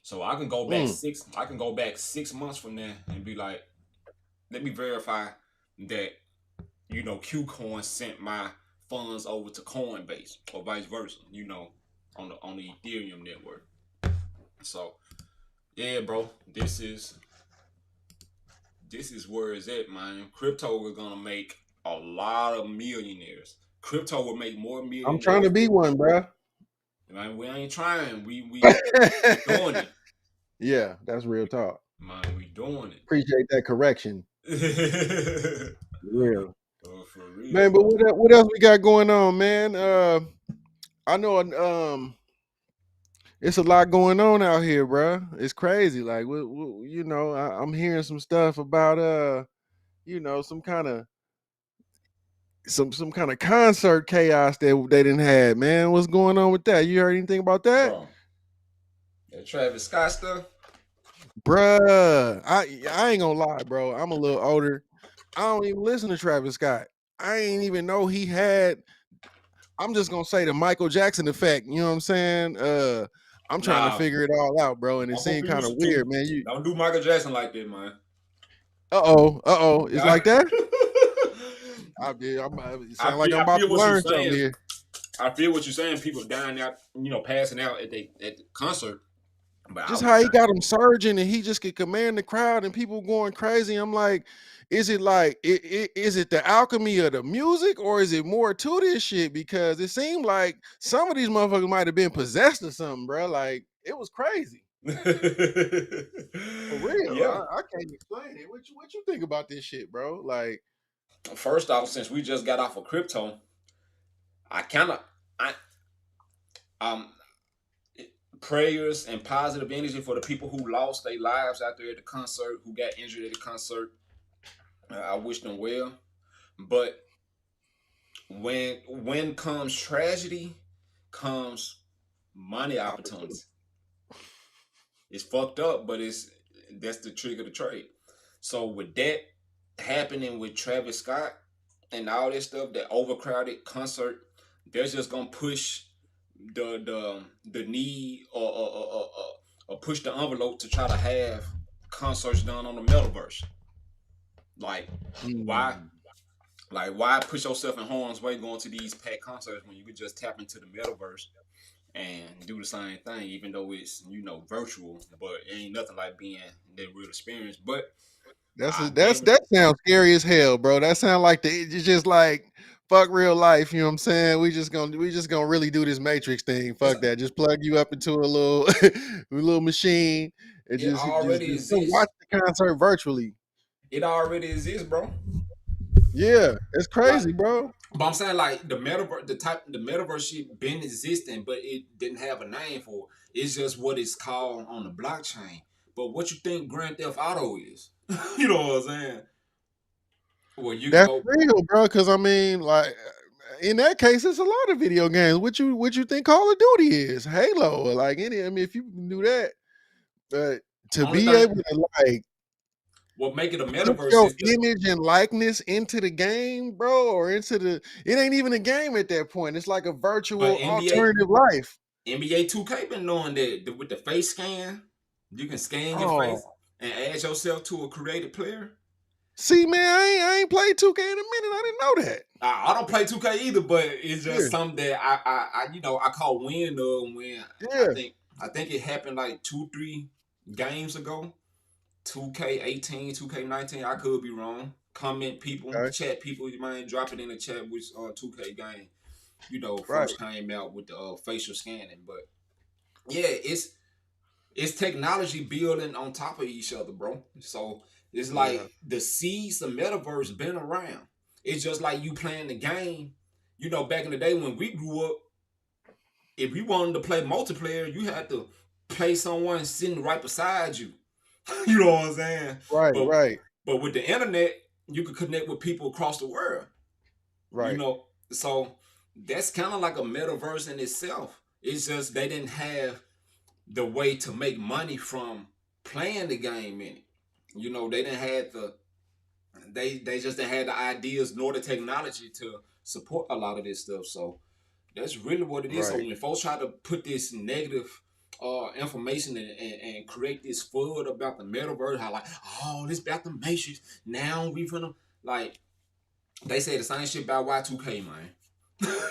Speaker 1: So
Speaker 2: Mm,
Speaker 1: I can go back 6 months from now and be like, let me verify that Qcoin sent my funds over to Coinbase or vice versa, on the Ethereum network. So yeah, bro, this is where it's at, man. Crypto is gonna make a lot of millionaires. Crypto will make more
Speaker 2: I'm trying to
Speaker 1: millionaires.
Speaker 2: be one, bruh.
Speaker 1: Man, we ain't trying. We doing it.
Speaker 2: Yeah, that's real talk.
Speaker 1: Man, we doing
Speaker 2: Appreciate that correction.
Speaker 1: it.
Speaker 2: Real.
Speaker 1: Oh, for real,
Speaker 2: Man, but
Speaker 1: bro.
Speaker 2: what else we got going on, man? I know it's a lot going on out here, bro. It's crazy. Like, I'm hearing some stuff about some kind of some kind of concert chaos that they didn't have, man. What's going on with that? You heard anything about that?
Speaker 1: Bro, that Travis Scott stuff.
Speaker 2: Bruh, I ain't gonna lie, bro. I'm a little older. I don't even listen to Travis Scott. I ain't even know he had. I'm just gonna say the Michael Jackson effect. You know what I'm saying? I'm trying to
Speaker 1: Nah,
Speaker 2: figure it all out, bro, and it
Speaker 1: I'm gonna
Speaker 2: seemed
Speaker 1: be
Speaker 2: kind
Speaker 1: with
Speaker 2: of
Speaker 1: you too.
Speaker 2: weird, man. You,
Speaker 1: Don't do Michael Jackson like that, man.
Speaker 2: it's like that. It sound like I'm
Speaker 1: I
Speaker 2: about
Speaker 1: feel
Speaker 2: to
Speaker 1: what you're
Speaker 2: learn something
Speaker 1: saying.
Speaker 2: here.
Speaker 1: I feel what you're saying. People dying out, passing out at the concert. But I
Speaker 2: Just
Speaker 1: was
Speaker 2: how he
Speaker 1: saying,
Speaker 2: got him surging and he just could command the crowd and people going crazy. I'm like, is it like is it the alchemy of the music or is it more to this shit? Because it seemed like some of these motherfuckers might have been possessed or something, bro. Like it was crazy. For real.
Speaker 1: yeah.
Speaker 2: I can't explain it. What you think about this shit, bro? Like,
Speaker 1: First off, since we just got off of crypto, I kind of, I um prayers and positive energy for the people who lost their lives out there at the concert, who got injured at the concert. I wish them well. But when comes tragedy, comes money opportunity. It's fucked up, but that's the trick of the trade. So with that happening with Travis Scott and all this stuff, that overcrowded concert, they're just gonna push the need or push the envelope to try to have concerts done on the metaverse. Like why
Speaker 2: mm,
Speaker 1: why push yourself in harm's way going to these packed concerts when you could just tap into the metaverse and do the same thing, even though it's virtual, but it ain't nothing like being that real experience. But I damn
Speaker 2: that sounds scary as hell, bro. That sounds like it's just like fuck real life. You know what I'm saying? We just gonna really do this Matrix thing.
Speaker 1: it's
Speaker 2: Fuck that. Just plug you up into a little a little machine and
Speaker 1: it already
Speaker 2: just come
Speaker 1: exists.
Speaker 2: watch the concert virtually.
Speaker 1: It already exists, bro.
Speaker 2: Yeah, it's
Speaker 1: Like,
Speaker 2: crazy, bro.
Speaker 1: but I'm saying like the metaverse shit been existing, but it didn't have a name for it. It's just what it's called on the blockchain. But what you think Grand Theft Auto is? You know what I'm saying? Well, you can
Speaker 2: That's
Speaker 1: go
Speaker 2: real, bro. Because I mean, like in that case, it's a lot of video games. What you think Call of Duty is? Halo, or like any. I mean, if you can do that, but to
Speaker 1: only
Speaker 2: be
Speaker 1: thing
Speaker 2: able to like
Speaker 1: what make it a
Speaker 2: put
Speaker 1: metaverse
Speaker 2: your
Speaker 1: is the
Speaker 2: image and likeness into the game, bro, or into the it ain't even a game at that point. It's like a
Speaker 1: but
Speaker 2: virtual
Speaker 1: NBA
Speaker 2: alternative life.
Speaker 1: NBA 2K been knowing that with the face scan, you can scan your face
Speaker 2: Oh,
Speaker 1: and add yourself to a created player.
Speaker 2: see, man, I ain't played 2K in a minute. I didn't know that.
Speaker 1: I don't play 2K either, but it's
Speaker 2: Yeah,
Speaker 1: just something that I caught wind of when I
Speaker 2: yeah,
Speaker 1: think I think it happened like 2-3 games ago. 2K18, 2K19. I could be wrong. Comment people,
Speaker 2: okay,
Speaker 1: chat people, you mind drop it in the chat which 2K game
Speaker 2: right,
Speaker 1: first came out with the facial scanning. But yeah, it's technology building on top of each other, bro. So it's
Speaker 2: yeah,
Speaker 1: like the seeds of metaverse been around. It's just like you playing the game. Back in the day when we grew up, if you wanted to play multiplayer, you had to play someone sitting right beside you. You know what I'm saying?
Speaker 2: right,
Speaker 1: But
Speaker 2: right,
Speaker 1: but with the internet, you could connect with people across the world. You
Speaker 2: right,
Speaker 1: know, so that's kind of like a metaverse in itself. It's just they didn't have the way to make money from playing the game in it. They didn't have they just didn't have the ideas nor the technology to support a lot of this stuff. So that's really what it is. So
Speaker 2: right.
Speaker 1: when folks try to put this negative information and create this FUD about the metaverse, how like, oh, this about the matrix. Now we finna like they say the same shit about Y2K, man.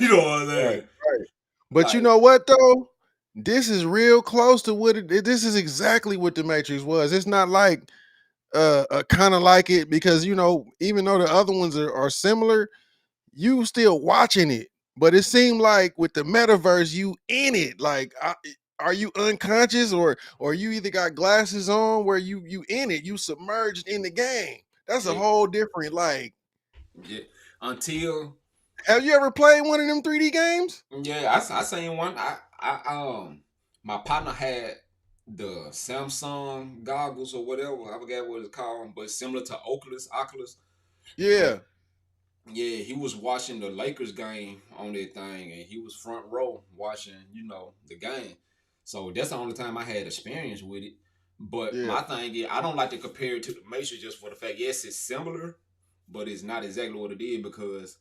Speaker 1: You know what I'm
Speaker 2: Right,
Speaker 1: saying?
Speaker 2: right. But you
Speaker 1: Like,
Speaker 2: know what though? this is real close to what this is exactly what the Matrix was. It's not like kind of like it because even though the other ones are similar, you still watching it. But it seemed like with the metaverse, you in it. Like, are you unconscious or you either got glasses on where you in it, you submerged in the game. That's a
Speaker 1: Yeah,
Speaker 2: whole different like.
Speaker 1: yeah. Until
Speaker 2: Have you ever played one of them 3D games?
Speaker 1: yeah, I seen one. My partner had the Samsung goggles or whatever. I forget what it's called, but similar to Oculus.
Speaker 2: Yeah,
Speaker 1: But yeah, he was watching the Lakers game on that thing, and he was front row watching, the game. So that's the only time I had experience with it. But
Speaker 2: yeah,
Speaker 1: my thing is, I don't like to compare it to the Matrix just for the fact, yes, it's similar, but it's not exactly what it is because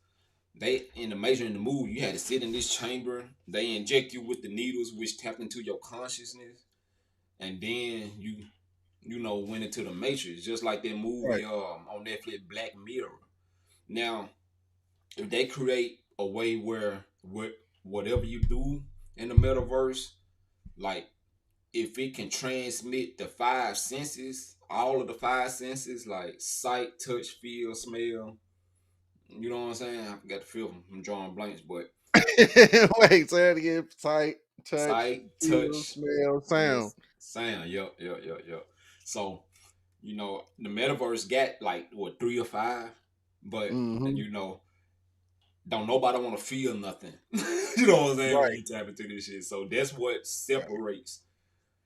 Speaker 1: they in the Matrix in the movie, you had to sit in this chamber. They inject you with the needles, which tap into your consciousness, and then you went into the Matrix, just like that
Speaker 2: right.
Speaker 1: movie on Netflix, Black Mirror. Now if they create a way where whatever you do in the metaverse, like if it can transmit the five senses, all of the five senses, like sight, touch, feel, smell. You know what I'm saying? I forgot to feel. I'm drawing blanks, but
Speaker 2: Wait, say it again. Sight, touch,
Speaker 1: sight,
Speaker 2: feel,
Speaker 1: touch,
Speaker 2: smell, sound.
Speaker 1: yes, sound. Yep. So the metaverse got like what 3 or 5, but
Speaker 2: Hmm.
Speaker 1: you know don't nobody want to feel nothing. You know what I'm saying when
Speaker 2: Right.
Speaker 1: you tap into this shit. So that's what separates.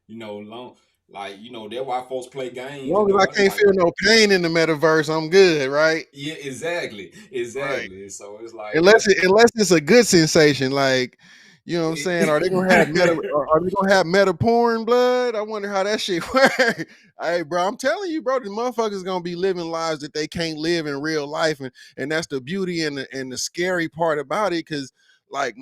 Speaker 1: Long like that's why folks play
Speaker 2: As
Speaker 1: games and
Speaker 2: long as
Speaker 1: all.
Speaker 2: I
Speaker 1: It's
Speaker 2: can't
Speaker 1: like
Speaker 2: feel no pain in the metaverse, I'm good, right?
Speaker 1: yeah, exactly,
Speaker 2: Right.
Speaker 1: exactly. So it's like
Speaker 2: Unless it's a good sensation, like what I'm saying. Are they gonna have are they gonna have meta porn blood? I wonder how that shit work. Hey, bro, I'm telling you, bro, the motherfuckers gonna be living lives that they can't live in real life, and that's the beauty and the scary part about it. Cause like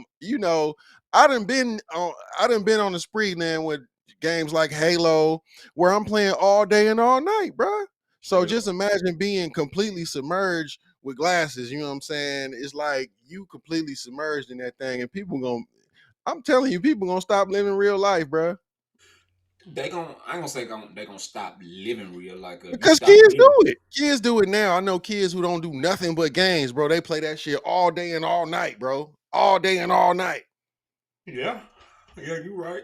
Speaker 2: I done been on I done been on the spree, man, with games like Halo, where I'm playing all day and all night, bro. So
Speaker 1: yeah.
Speaker 2: just imagine being completely submerged with glasses, you know what I'm saying? It's like you completely submerged in that thing, and people gonna. I'm telling you, people gonna stop living real life, bro.
Speaker 1: They gon' I ain't gonna say they gonna stop living real like if you
Speaker 2: Because
Speaker 1: stop
Speaker 2: kids
Speaker 1: living.
Speaker 2: do it. Kids do it now. I know kids who don't do nothing but games, bro. They play that shit all day and all night, bro. All day and all night.
Speaker 1: Yeah, yeah, you right.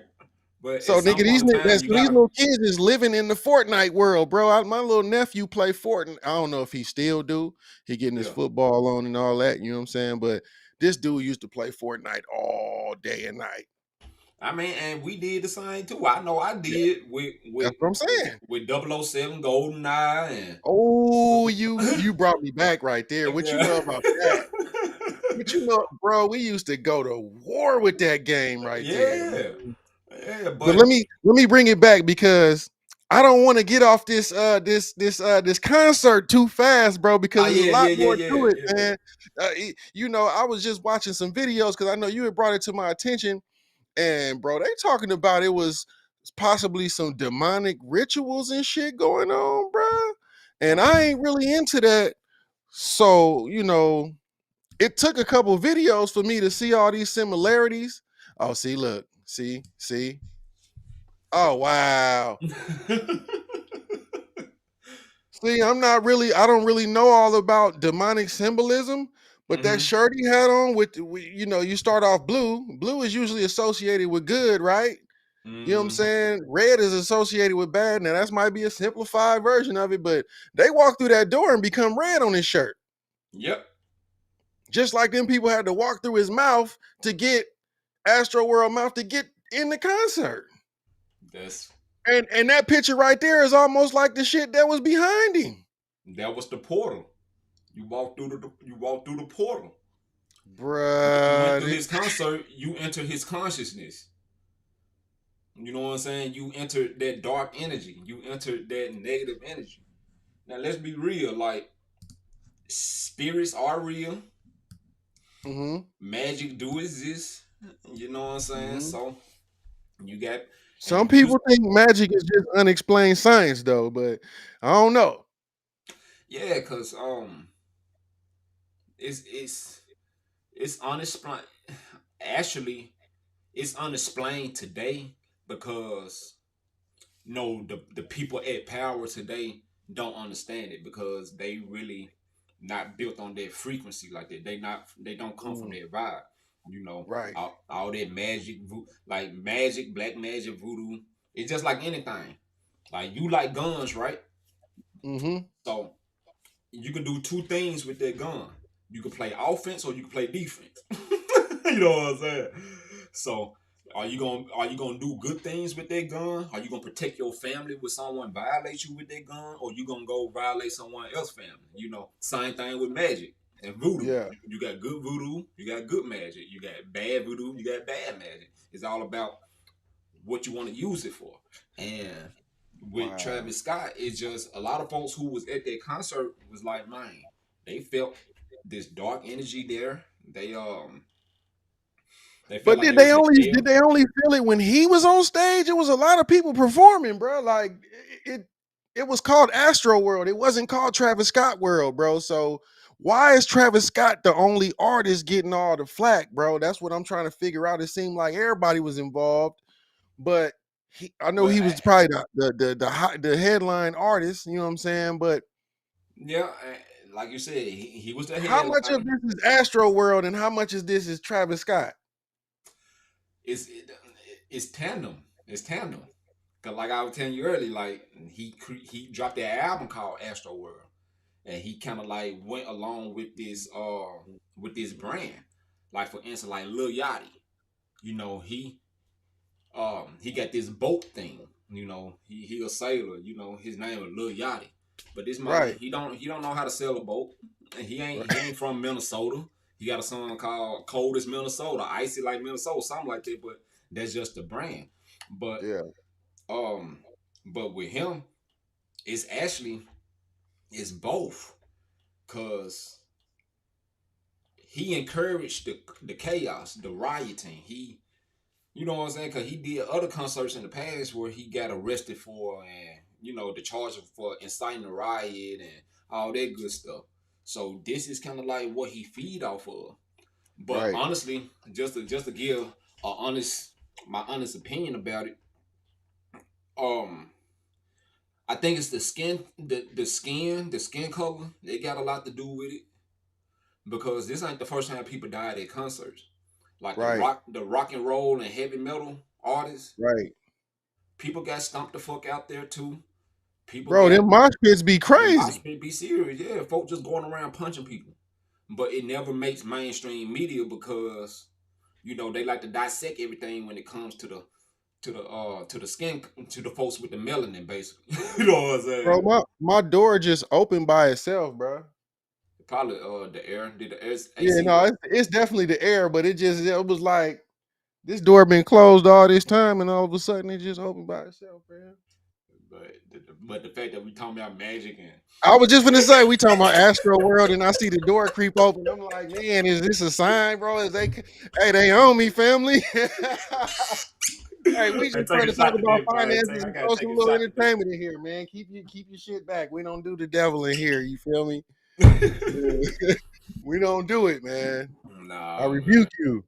Speaker 1: But at
Speaker 2: So
Speaker 1: some
Speaker 2: nigga,
Speaker 1: point in time, you
Speaker 2: these
Speaker 1: gotta.
Speaker 2: little kids is living in the Fortnite world, bro. My little nephew play Fortnite. I don't know if he still do. He getting his
Speaker 1: Yeah.
Speaker 2: football on and all that. You know what I'm saying? But this dude used to play Fortnite all day and night.
Speaker 1: I mean, and we did the same too. I know I
Speaker 2: Yeah,
Speaker 1: did with with
Speaker 2: that's what I'm saying.
Speaker 1: with 007 GoldenEye
Speaker 2: Oh,
Speaker 1: and
Speaker 2: you brought me back right there. What you
Speaker 1: yeah.
Speaker 2: know about that? What you know, bro? We used to go to war with that game right there, man.
Speaker 1: Yeah. Yeah,
Speaker 2: But
Speaker 1: but
Speaker 2: let me bring it back because I don't want to get off this concert too fast, bro. Because there's a lot more to it,
Speaker 1: yeah.
Speaker 2: man. I was just watching some videos because I know you had brought it to my attention, and bro, they talking about it was possibly some demonic rituals and shit going on, bro. And I
Speaker 1: Um,
Speaker 2: ain't really into that. So, it took a couple videos for me to see all these similarities. Oh, see, look, see. Oh, wow. See, I don't really know all about demonic symbolism, but that
Speaker 1: hmm
Speaker 2: shirt he had on you start off blue. Blue is usually associated with good, right? You know what I'm
Speaker 1: hmm
Speaker 2: saying? Red is associated with bad. Now that might be a simplified version of it, but they walk through that door and become red on his shirt.
Speaker 1: Yep.
Speaker 2: Just like them people had to walk through his mouth to get Astro World mouth to get in the concert.
Speaker 1: That's
Speaker 2: And that picture right there is almost like the shit that was behind him.
Speaker 1: that was the portal. You walk through the portal. You went through
Speaker 2: Bruh.
Speaker 1: his concert, you enter his consciousness. You know what I'm saying? You enter that dark energy. You enter that negative energy. Now let's be real. Like spirits are real.
Speaker 2: Mm-hmm.
Speaker 1: Magic do exist. You know what I'm saying?
Speaker 2: Mm-hmm.
Speaker 1: So you got
Speaker 2: Some
Speaker 1: and you
Speaker 2: people think magic is just unexplained science though, but I don't know.
Speaker 1: yeah, cause it's it's unexplained. Actually, it's unexplained today because no, the people at power today don't understand it because they really not built on that frequency like that. They don't come from
Speaker 2: Mm,
Speaker 1: that vibe. You know,
Speaker 2: right.
Speaker 1: all that magic, like magic, black magic, voodoo. It's just like anything. Like you like guns, right?
Speaker 2: Mm-hmm.
Speaker 1: So you can do two things with that gun. You can play offense or you can play defense. You know what I'm saying? So are you gonna do good things with that gun? Are you gonna protect your family when someone violates you with that gun, or you gonna go violate someone else's family? You know, same thing with magic and voodoo.
Speaker 2: Yeah.
Speaker 1: You got good voodoo, you got good magic. You got bad voodoo, you got bad magic. It's all about what you want to use it for. And with
Speaker 2: Wow.
Speaker 1: Travis Scott, it's just a lot of folks who was at that concert was like, man, they felt this dark energy there. They felt
Speaker 2: But
Speaker 1: like they was in
Speaker 2: did
Speaker 1: hell.
Speaker 2: they only feel it when he was on stage? It was a lot of people performing, bro. Like it it was called Astro World. It wasn't called Travis Scott World, bro. So why is Travis Scott the only artist getting all the flack, bro? That's what I'm trying to figure out. It seemed like everybody was involved, but I know
Speaker 1: But
Speaker 2: he was probably the headline artist. You know what I'm saying? But
Speaker 1: yeah, like you said, he was the
Speaker 2: how much of
Speaker 1: headliner.
Speaker 2: this is Astro World and how much of this is Travis Scott?
Speaker 1: It's it, it's tandem. It's tandem. Cause like I was telling you earlier, like he dropped that album called Astro World, and he kind of like went along with this brand. Like for instance, like Lil Yachty, you know he got this boat thing. You know he a sailor. You know his name is Lil Yachty, but this mother
Speaker 2: Right.
Speaker 1: he don't know how to sail a boat, and he
Speaker 2: Right.
Speaker 1: ain't from Minnesota. He got a song called "Cold as Minnesota," icy like Minnesota, something like that. But that's just the brand. But
Speaker 2: Yeah.
Speaker 1: um, but with him, it's actually it's both, cause he encouraged the chaos, the rioting. You know what I'm saying? Because he did other concerts in the past where he got arrested for and the charge for inciting a riot and all that good stuff. So this is kind of like what he feed off of. But
Speaker 2: Right.
Speaker 1: honestly, just to give a honest my honest opinion about it, um, I think it's the skin color. They got a lot to do with it because this ain't the first time people died at concerts. Like
Speaker 2: Right.
Speaker 1: the rock and roll and heavy metal artists,
Speaker 2: Right.
Speaker 1: people got stomped the fuck out there too. People
Speaker 2: Bro,
Speaker 1: got
Speaker 2: them mosh pits be
Speaker 1: the mosh
Speaker 2: crazy.
Speaker 1: pit be serious, yeah. Folk just going around punching people, but it never makes mainstream media because they like to dissect everything when it comes to the skin to the folks with the melanin, basically. You know what I'm saying?
Speaker 2: Bro, my door just opened by itself, bro.
Speaker 1: Probably the air. Did the
Speaker 2: Yeah,
Speaker 1: AC
Speaker 2: no,
Speaker 1: work?
Speaker 2: it's definitely the air, but it was like this door been closed all this time, and all of a sudden it just opened by itself, man.
Speaker 1: But the fact that we talking about magic and
Speaker 2: I was just gonna say we talking about Astro World, and I see the door creep open. I'm like, man, is this a sign, bro? Hey, they own me, family. Hey, we
Speaker 1: I
Speaker 2: just
Speaker 1: take
Speaker 2: trying
Speaker 1: a
Speaker 2: to talk
Speaker 1: shot
Speaker 2: about
Speaker 1: today, bro.
Speaker 2: finances
Speaker 1: I
Speaker 2: and
Speaker 1: gotta
Speaker 2: throw
Speaker 1: take
Speaker 2: some
Speaker 1: a
Speaker 2: little
Speaker 1: shot today.
Speaker 2: entertainment in here, man. Keep your shit back. We don't do the devil in here. You feel me? Yeah. We don't do it, man. I
Speaker 1: Nah, man.
Speaker 2: rebuke you.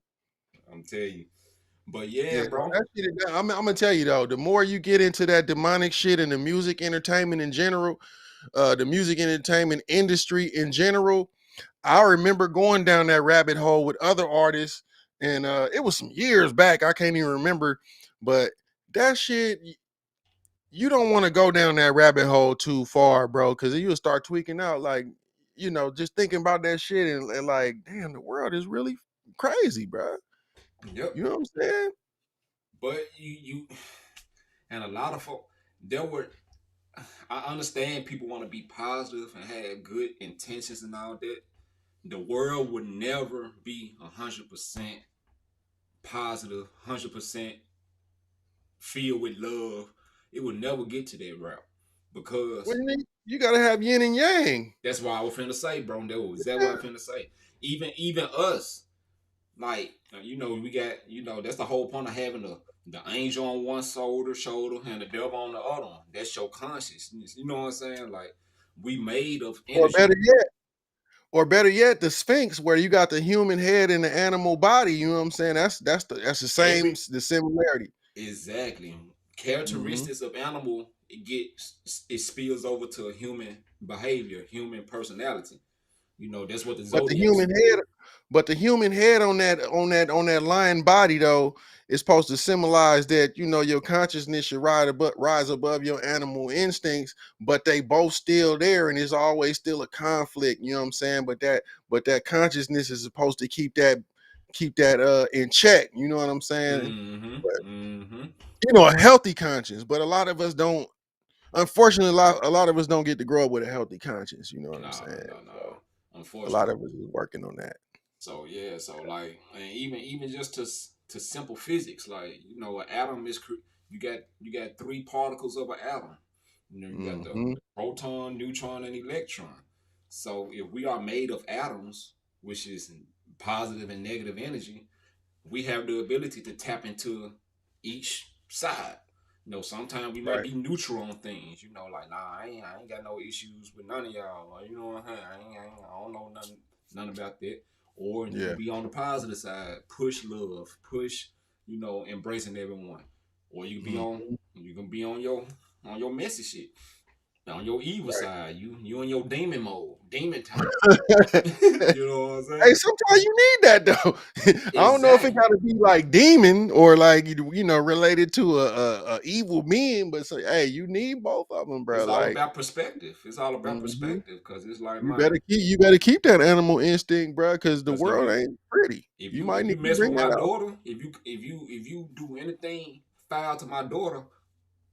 Speaker 1: I'm telling you. But yeah,
Speaker 2: Yeah, no,
Speaker 1: bro.
Speaker 2: that shit. I'm gonna tell you though, the more you get into that demonic shit and the music entertainment in general, the music entertainment industry in general, I remember going down that rabbit hole with other artists, and it was some years back. I can't even remember, but that shit, you don't want to go down that rabbit hole too far, bro, because you'll start tweaking out. Like, just thinking about that shit and like, damn, the world is really crazy, bro.
Speaker 1: Yep.
Speaker 2: You know what I'm saying?
Speaker 1: But you and a lot of folk there were I understand people want to be positive and have good intentions and all that. The world would never be 100% positive, 100% filled with love. It would never get to that route
Speaker 2: What
Speaker 1: because
Speaker 2: do you mean? You gotta have yin and yang.
Speaker 1: that's what I was finna say, bro. That was exactly what I finna say. Even us, like we got that's the whole point of having the angel on one shoulder and the devil on the other one. That's your consciousness. You know what I'm saying? Like we made of
Speaker 2: Or
Speaker 1: energy.
Speaker 2: better yet, or better yet, the Sphinx, where you got the human head and the animal body. You know what I'm saying? That's the same
Speaker 1: Every
Speaker 2: the similarity.
Speaker 1: exactly
Speaker 2: Hmm.
Speaker 1: characteristics of animal it spills over to human behavior, human personality. You know, that's what the
Speaker 2: But the
Speaker 1: zodiacs.
Speaker 2: human head, but the human head on that lion body though is supposed to symbolize that your consciousness should rise above your animal instincts, but they both still there, and there's always still a conflict. You know what I'm saying? But that consciousness is supposed to keep that in check. You know what I'm saying?
Speaker 1: Mm-hmm.
Speaker 2: But
Speaker 1: Mm-hmm.
Speaker 2: a healthy conscience. But a lot of us don't. Unfortunately, a lot of us don't get to grow up with a healthy conscience. You know what I'm
Speaker 1: No,
Speaker 2: saying?
Speaker 1: no, no.
Speaker 2: So a lot
Speaker 1: Unfortunately.
Speaker 2: of us is working on that.
Speaker 1: So yeah, so like, and even just to simple physics, like an atom you got three particles of an atom. You got
Speaker 2: Hmm.
Speaker 1: the proton, neutron, and electron. So if we are made of atoms, which is positive and negative energy, we have the ability to tap into each side. Sometimes we might
Speaker 2: Right.
Speaker 1: be neutral on things. Like nah, I ain't got no issues with none of y'all. Or, what I'm saying? I don't know none about that. Or you
Speaker 2: Yeah.
Speaker 1: can be on the positive side, push love, push, embracing everyone. Or
Speaker 2: Mhm.
Speaker 1: you can be on your messy shit, on your evil
Speaker 2: Right.
Speaker 1: side. You in your demon mode, demon time.
Speaker 2: Hey,
Speaker 1: You know what I'm saying?
Speaker 2: sometimes you need that though. I don't know if it
Speaker 1: Exactly.
Speaker 2: got to be like demon or like related to a evil being, but say, hey, you need both of them, bro.
Speaker 1: It's all
Speaker 2: Like,
Speaker 1: about perspective. It's all about
Speaker 2: mhm.
Speaker 1: perspective because it's like,
Speaker 2: you
Speaker 1: man,
Speaker 2: better keep that animal instinct, bro, because the
Speaker 1: because if
Speaker 2: world
Speaker 1: you
Speaker 2: ain't pretty.
Speaker 1: if
Speaker 2: You
Speaker 1: you
Speaker 2: might
Speaker 1: if
Speaker 2: need
Speaker 1: you
Speaker 2: to
Speaker 1: mess with
Speaker 2: bring
Speaker 1: my
Speaker 2: that out.
Speaker 1: daughter, if you do anything foul to my daughter,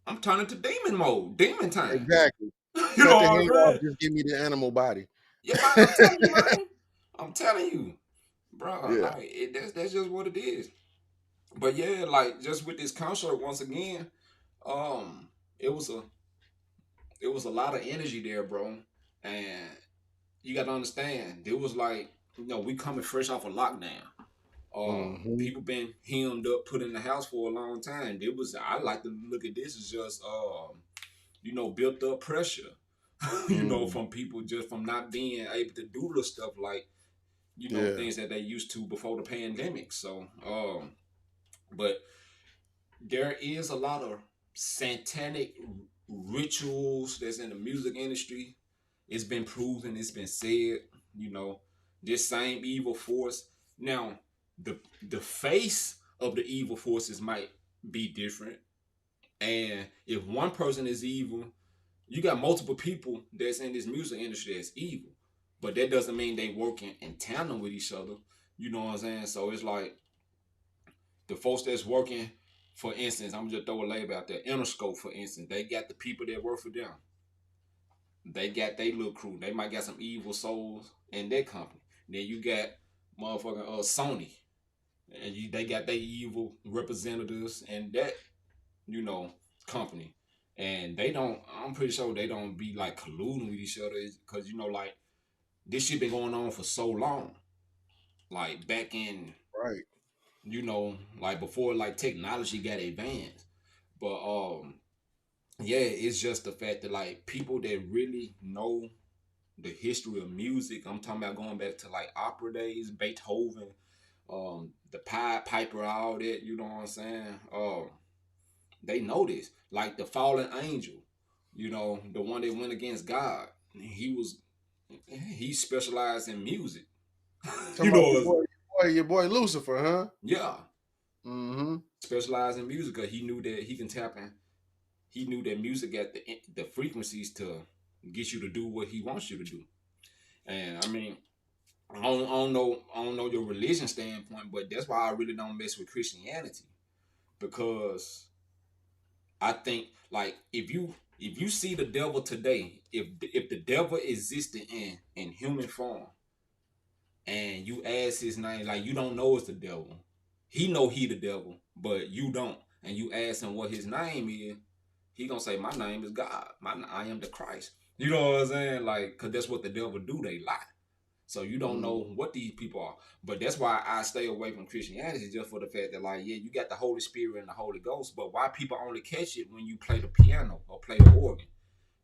Speaker 1: I'm turning to demon mode, demon time.
Speaker 2: Exactly.
Speaker 1: You
Speaker 2: Cut
Speaker 1: know
Speaker 2: the
Speaker 1: what
Speaker 2: head
Speaker 1: I'm
Speaker 2: off.
Speaker 1: saying?
Speaker 2: Just give me the animal body.
Speaker 1: Yeah, man, I'm telling you, man. I'm telling you, bro.
Speaker 2: Yeah.
Speaker 1: Like that's just what it is. But yeah, like just with this concert once again, um, it was a it was a lot of energy there, bro. And you got to understand, it was like we coming fresh off a lockdown.
Speaker 2: Hmm.
Speaker 1: People been hemmed up, put in the house for a long time. It was I like to look at this as just built up pressure,
Speaker 2: Mm.
Speaker 1: from people just from not being able to do the stuff like
Speaker 2: Yeah.
Speaker 1: things that they used to before the pandemic. So, but there is a lot of satanic rituals that's in the music industry. It's been proven, it's been said, you know, this same evil force. Now, the face of the evil forces might be different. And if one person is evil, you got multiple people that's in this music industry that's evil. But that doesn't mean they working in tandem with each other. You know what I'm saying? So it's like the folks that's working, for instance, I'm just throw a label out there. Interscope, for instance, they got the people that work for them. They got their little crew. They might got some evil souls in their company. Then you got motherfucking Sony, and they got their evil representatives in that you know company. And they don't. I'm pretty sure they don't be like colluding with each other because like this shit been going on for so long. Like back in
Speaker 2: Right.
Speaker 1: like before like technology got advanced. But yeah, it's just the fact that like people that really know the history of music, I'm talking about going back to like opera days, Beethoven, the Pied Piper, all that, you know what I'm saying? They know this. Like the fallen angel, the one that went against God. He specialized in music.
Speaker 2: Talking
Speaker 1: you
Speaker 2: about
Speaker 1: know,
Speaker 2: your boy Lucifer, huh?
Speaker 1: yeah,
Speaker 2: Mm-hmm.
Speaker 1: specialized in music because he knew that he can tap in. He knew that music got the frequencies to get you to do what he wants you to do. And I mean, I don't know your religion standpoint, but that's why I really don't mess with Christianity because I think like if you see the devil today, if the devil existed in human form and you ask his name, like you don't know it's the devil, he know he the devil, but you don't, and you ask him what his name is, he gonna say my name is God, I am the Christ. You know what I'm saying? Like, cause that's what the devil do. They lie. So you don't
Speaker 2: Mm.
Speaker 1: know what these people are. But that's why I stay away from Christianity, just for the fact that, like, yeah, you got the Holy Spirit and the Holy Ghost, but why people only catch it when you play the piano or play the organ?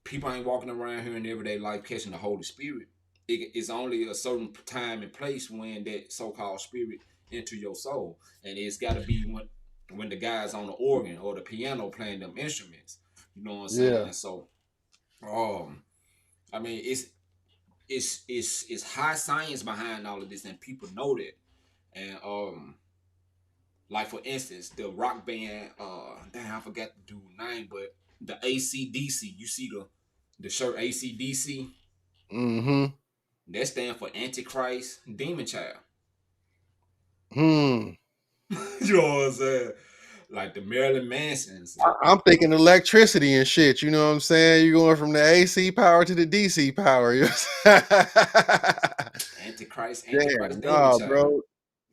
Speaker 1: People ain't walking around here in everyday life catching the Holy Spirit. it's only a certain time and place when that so-called spirit enter your soul, and it's got to be when the guy's on the organ or the piano playing them instruments. You know what I'm
Speaker 2: Yeah.
Speaker 1: saying? So, um, I mean, it's high science behind all of this, and people know that. And like for instance, the rock band, damn, I forgot the dude's name, but the ACDC. You see the shirt ACDC?
Speaker 2: Mm-hmm.
Speaker 1: That stand for Antichrist Demon Child.
Speaker 2: Hmm.
Speaker 1: You know what I'm saying? Like the Marilyn Mansons and
Speaker 2: I'm thinking electricity and shit. You know what I'm saying? You're going from the AC power to the DC power.
Speaker 1: Antichrist
Speaker 2: Damn,
Speaker 1: Demon
Speaker 2: no,
Speaker 1: Child.
Speaker 2: bro.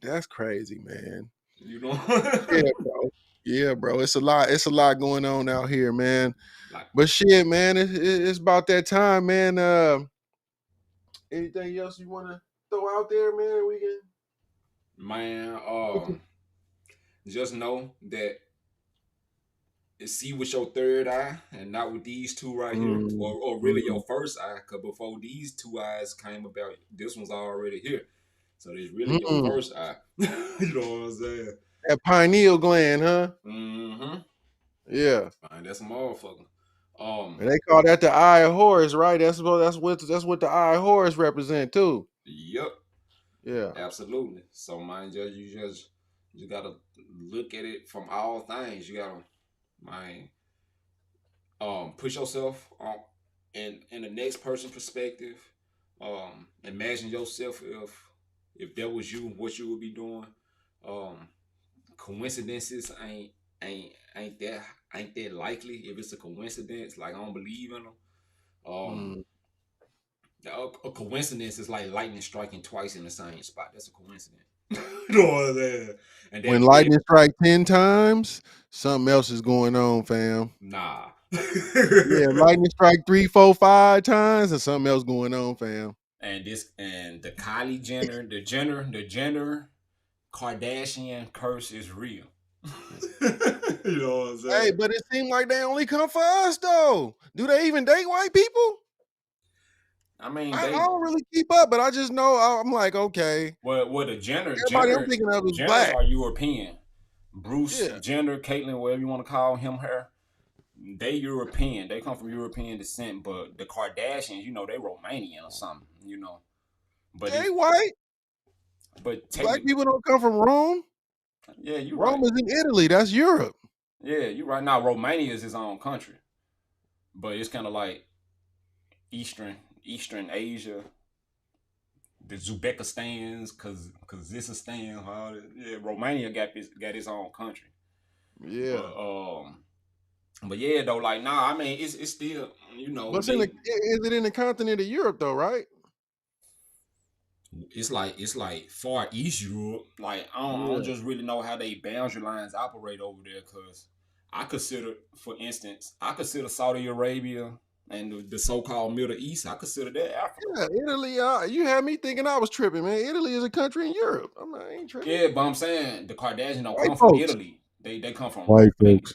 Speaker 2: That's crazy, man.
Speaker 1: You know,
Speaker 2: Yeah, bro. Yeah, bro. It's a lot. It's a lot going on out here, man.
Speaker 1: like
Speaker 2: But shit, man, it's about that time, man. Anything else you want to throw out there, man? We can.
Speaker 1: man, just know that see with your third eye and not with these two right here,
Speaker 2: Mm,
Speaker 1: or really
Speaker 2: mm,
Speaker 1: your first eye, because before these two eyes came about, this one's already here. So it's really your
Speaker 2: mm.
Speaker 1: first eye. You know what I'm saying?
Speaker 2: That pineal gland, huh?
Speaker 1: Mm-hmm.
Speaker 2: Yeah.
Speaker 1: Man, that's a motherfucker.
Speaker 2: And they call that the eye of Horus, right? That's what the eye of Horus represent too.
Speaker 1: Yep.
Speaker 2: Yeah.
Speaker 1: Absolutely. So man, you gotta look at it from all things. You gotta man push yourself on in the next person perspective. Imagine yourself if that was you, what you would be doing. Um, Coincidences ain't ain't that likely. If it's a coincidence, like I don't believe in them. Um,
Speaker 2: Mm.
Speaker 1: a coincidence is like lightning striking twice in the same spot. That's a coincidence. You know what I'm saying? And
Speaker 2: When
Speaker 1: then
Speaker 2: lightning strike 10 times, something else is going on, fam.
Speaker 1: nah.
Speaker 2: Yeah, lightning strike 3, 4, 5 times, and something else going on, fam.
Speaker 1: And the Kylie Jenner, the Jenner Kardashian curse is real. You know what I'm
Speaker 2: Hey,
Speaker 1: saying?
Speaker 2: but it seemed like they only come for us though. Do they even date white people?
Speaker 1: I mean,
Speaker 2: I
Speaker 1: they
Speaker 2: don't really keep up, but I just know I'm like, okay.
Speaker 1: well the Jenner
Speaker 2: Everybody I'm
Speaker 1: Jenner
Speaker 2: thinking of is
Speaker 1: Jenners
Speaker 2: black.
Speaker 1: are European. Bruce
Speaker 2: Yeah.
Speaker 1: Jenner, Caitlyn, whatever you want to call him, her, they European. They come from European descent, but the Kardashians, they Romanian or something, But
Speaker 2: They
Speaker 1: it,
Speaker 2: white.
Speaker 1: but
Speaker 2: Black
Speaker 1: technically,
Speaker 2: people don't come from Rome.
Speaker 1: yeah, you're right.
Speaker 2: Rome is in Italy. That's Europe.
Speaker 1: Yeah, you're right. Now Romania is its own country, but it's kind of like Eastern Asia, the Uzbekistans, Kazakhstan, yeah, Romania got its own country.
Speaker 2: Yeah.
Speaker 1: But yeah, though, like nah, I mean it's still
Speaker 2: But
Speaker 1: they
Speaker 2: is it in the continent of Europe though, right?
Speaker 1: it's like far east Europe. Like I don't
Speaker 2: Yeah.
Speaker 1: just really know how they boundary lines operate over there, cause for instance, I consider Saudi Arabia and the so-called Middle East. I consider that Africa.
Speaker 2: Yeah, Italy. You had me thinking I was tripping, man. Italy is a country in Europe. I ain't tripping.
Speaker 1: Yeah, but I'm saying the Kardashians don't
Speaker 2: White
Speaker 1: come from
Speaker 2: folks.
Speaker 1: Italy. They come from
Speaker 2: White
Speaker 1: they,
Speaker 2: folks.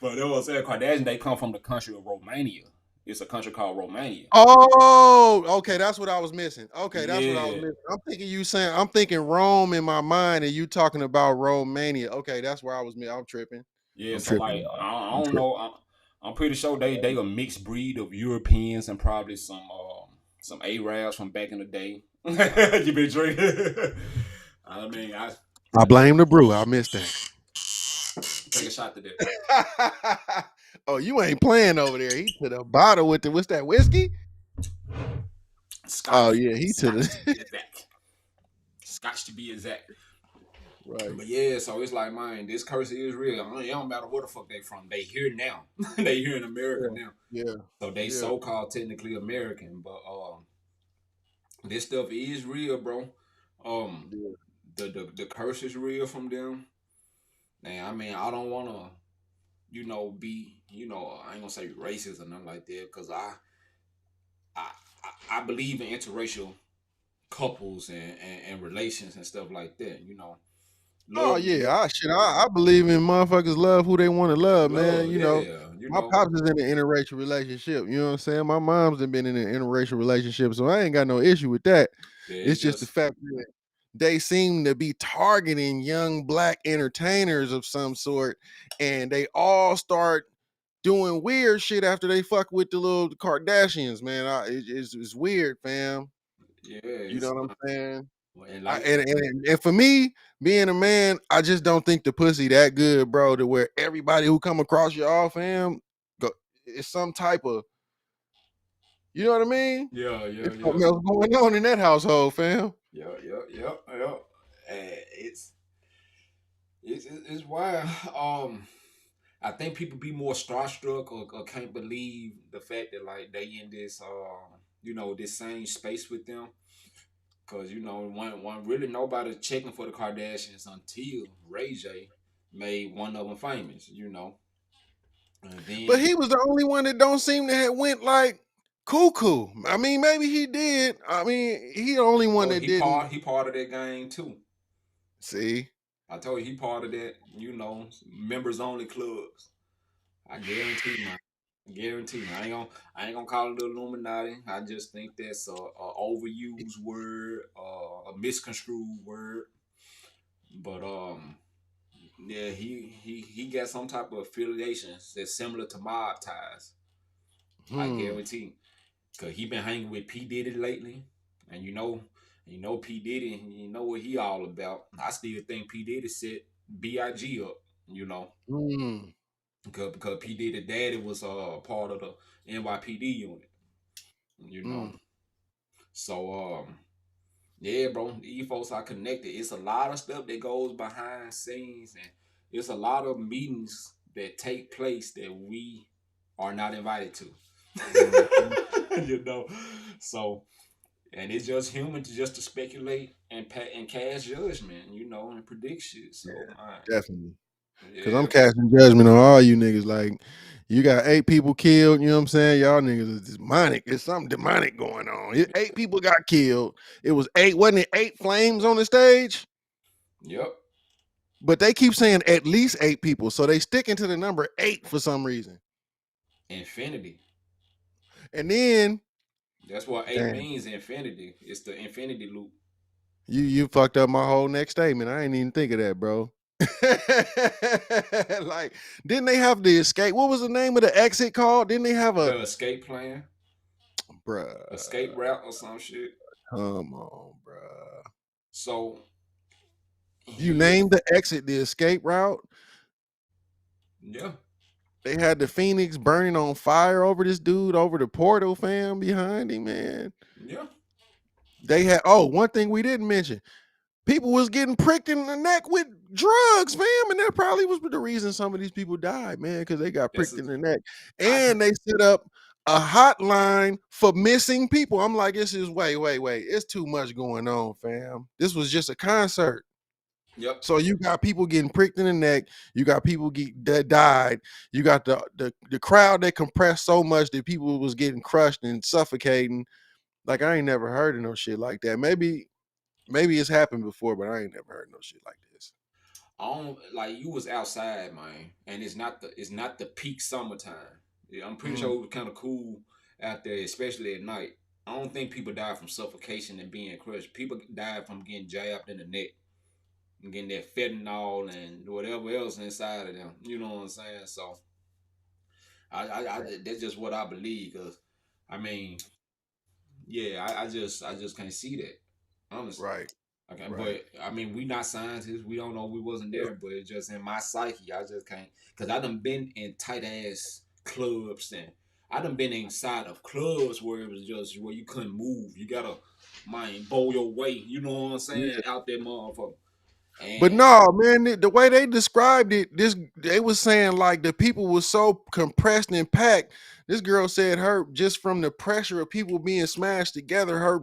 Speaker 1: but they was saying Kardashians. They come from the country of Romania. It's a country called Romania.
Speaker 2: Oh, okay. That's what I was missing. Okay, that's what I was
Speaker 1: Yeah,
Speaker 2: missing. I'm thinking Rome in my mind, and you talking about Romania. Okay, that's where I was. I'm tripping.
Speaker 1: yeah.
Speaker 2: I'm
Speaker 1: So
Speaker 2: tripping,
Speaker 1: like,
Speaker 2: y'all.
Speaker 1: I
Speaker 2: I'm
Speaker 1: don't
Speaker 2: tripping.
Speaker 1: know. I'm pretty sure they a mixed breed of Europeans and probably some Arabs from back in the day. You been drinking? I mean,
Speaker 2: I
Speaker 1: I
Speaker 2: blame the brew. I missed that.
Speaker 1: take a shot to that.
Speaker 2: Oh, you ain't playing over there. He to the bottle with the what's that whiskey? Oh
Speaker 1: Scotch,
Speaker 2: yeah, he to
Speaker 1: Scotch to
Speaker 2: the
Speaker 1: be exact. Scotch to be exact.
Speaker 2: right.
Speaker 1: But yeah, so it's like, man, this curse is real. It don't matter where the fuck they from. They here now. They here in America
Speaker 2: Yeah,
Speaker 1: now.
Speaker 2: yeah,
Speaker 1: So they
Speaker 2: yeah,
Speaker 1: so called technically American, but this stuff is real, bro. Um,
Speaker 2: yeah.
Speaker 1: the curse is real from them. And I mean, I don't wanna, be, I ain't gonna say racist or nothing like that, cause I I believe in interracial couples and relations and stuff like that.
Speaker 2: Oh
Speaker 1: Love,
Speaker 2: yeah,
Speaker 1: yep.
Speaker 2: I believe in motherfuckers love who they want to love, man.
Speaker 1: Love,
Speaker 2: You know,
Speaker 1: yeah. You
Speaker 2: my
Speaker 1: know,
Speaker 2: pops is in an interracial relationship. You know what I'm saying? My mom's been in an interracial relationship, so I ain't got no issue with that.
Speaker 1: yeah,
Speaker 2: It's
Speaker 1: it's
Speaker 2: just the
Speaker 1: just
Speaker 2: fact that they seem to be targeting young black entertainers of some sort, and they all start doing weird shit after they fuck with the little Kardashians, man. It's weird, fam.
Speaker 1: yeah,
Speaker 2: You know what I'm saying?
Speaker 1: and
Speaker 2: I,
Speaker 1: like
Speaker 2: and for me, being a man, I just don't think the pussy that good, bro. To where everybody who come across your off fam, go, it's some type of, you know what I mean?
Speaker 1: yeah, yeah,
Speaker 2: It's
Speaker 1: yeah,
Speaker 2: something else going on in that household, fam.
Speaker 1: yeah, yeah, yeah, yeah. And it's wild. I think people be more starstruck or can't believe the fact that like they in this this same space with them. Cause one really nobody checking for the Kardashians until Ray J made one of them famous. And
Speaker 2: But
Speaker 1: then
Speaker 2: he was the only one that don't seem to have went like cuckoo. I mean, maybe he did. I mean, he the only one
Speaker 1: oh
Speaker 2: that
Speaker 1: he
Speaker 2: didn't
Speaker 1: part he part of that gang too.
Speaker 2: see.
Speaker 1: I told you he part of that, members only clubs. I guarantee, man. I guarantee. I ain't gonna call it the Illuminati. I just think that's a overused word, a misconstrued word. But yeah, he got some type of affiliations that's similar to mob ties. I
Speaker 2: Hmm.
Speaker 1: guarantee. Cause he been hanging with P Diddy lately, and P Diddy, you know what he all about. I still think P Diddy set Big up. You know,
Speaker 2: Hmm.
Speaker 1: because P Diddy daddy was part of the NYPD unit. You know,
Speaker 2: Hmm.
Speaker 1: so yeah, bro, these folks are connected. It's a lot of stuff that goes behind scenes, and it's a lot of meetings that take place that we are not invited to.
Speaker 2: Mhm.
Speaker 1: you know, so and it's just human to speculate and cast judgment, and predict shit. So,
Speaker 2: Definitely. Cause I'm
Speaker 1: yeah,
Speaker 2: casting judgment on all you niggas. Like, you got 8 people killed. You know what I'm saying? Y'all niggas is demonic. It's something demonic going on. 8 people got killed. It was eight. Wasn't it 8 flames on the stage?
Speaker 1: yep,
Speaker 2: But they keep saying at least 8 people, so they sticking to the number 8 for some reason.
Speaker 1: infinity.
Speaker 2: And then,
Speaker 1: That's what eight
Speaker 2: damn,
Speaker 1: means. Infinity. It's the infinity loop.
Speaker 2: you fucked up my whole next statement. I ain't even think of that, bro. Like, didn't they have the escape? What was the name of the exit called? Didn't they have a
Speaker 1: The escape plan, escape
Speaker 2: bruh?
Speaker 1: route, or some shit.
Speaker 2: Come on, bruh.
Speaker 1: So
Speaker 2: You
Speaker 1: he,
Speaker 2: named the exit the escape route.
Speaker 1: yeah,
Speaker 2: They had the Phoenix burning on fire over this dude over the portal, fam, behind him, man.
Speaker 1: yeah.
Speaker 2: They had one thing we didn't mention. People was getting pricked in the neck with drugs, fam, and that probably was the reason some of these people died, man, because they got
Speaker 1: That's
Speaker 2: pricked
Speaker 1: a,
Speaker 2: in the neck.
Speaker 1: I can,
Speaker 2: And they set up a hotline for missing people. I'm like, this is wait. It's too much going on, fam. This was just a concert.
Speaker 1: yep,
Speaker 2: So you got people getting pricked in the neck. You got people that died. You got the crowd that compressed so much that people was getting crushed and suffocating. Like, I ain't never heard of no shit like that. Maybe it's happened before, but I ain't never heard no shit like this.
Speaker 1: I don't like you was outside, man, and it's not the peak summertime. Yeah, I'm pretty
Speaker 2: Mm,
Speaker 1: sure it was kind of cool out there, especially at night. I don't think people die from suffocation and being crushed. People die from getting jabbed in the neck and getting that fentanyl and whatever else inside of them. You know what I'm saying? So that's just what I believe. Cause I mean, yeah, I just can't see that honestly.
Speaker 2: right,
Speaker 1: Okay,
Speaker 2: right.
Speaker 1: but I mean, we not scientists. We don't know. We wasn't there, but it's just in my psyche. I just can't, cause I done been in tight ass clubs, and I done been inside of clubs where it was just where you couldn't move. You gotta mind bow your weight. You know what I'm saying?
Speaker 2: Yeah.
Speaker 1: Out there, motherfucker.
Speaker 2: But
Speaker 1: And
Speaker 2: no, man, the way they described it, they was saying like the people was so compressed and packed. This girl said her just from the pressure of people being smashed together, her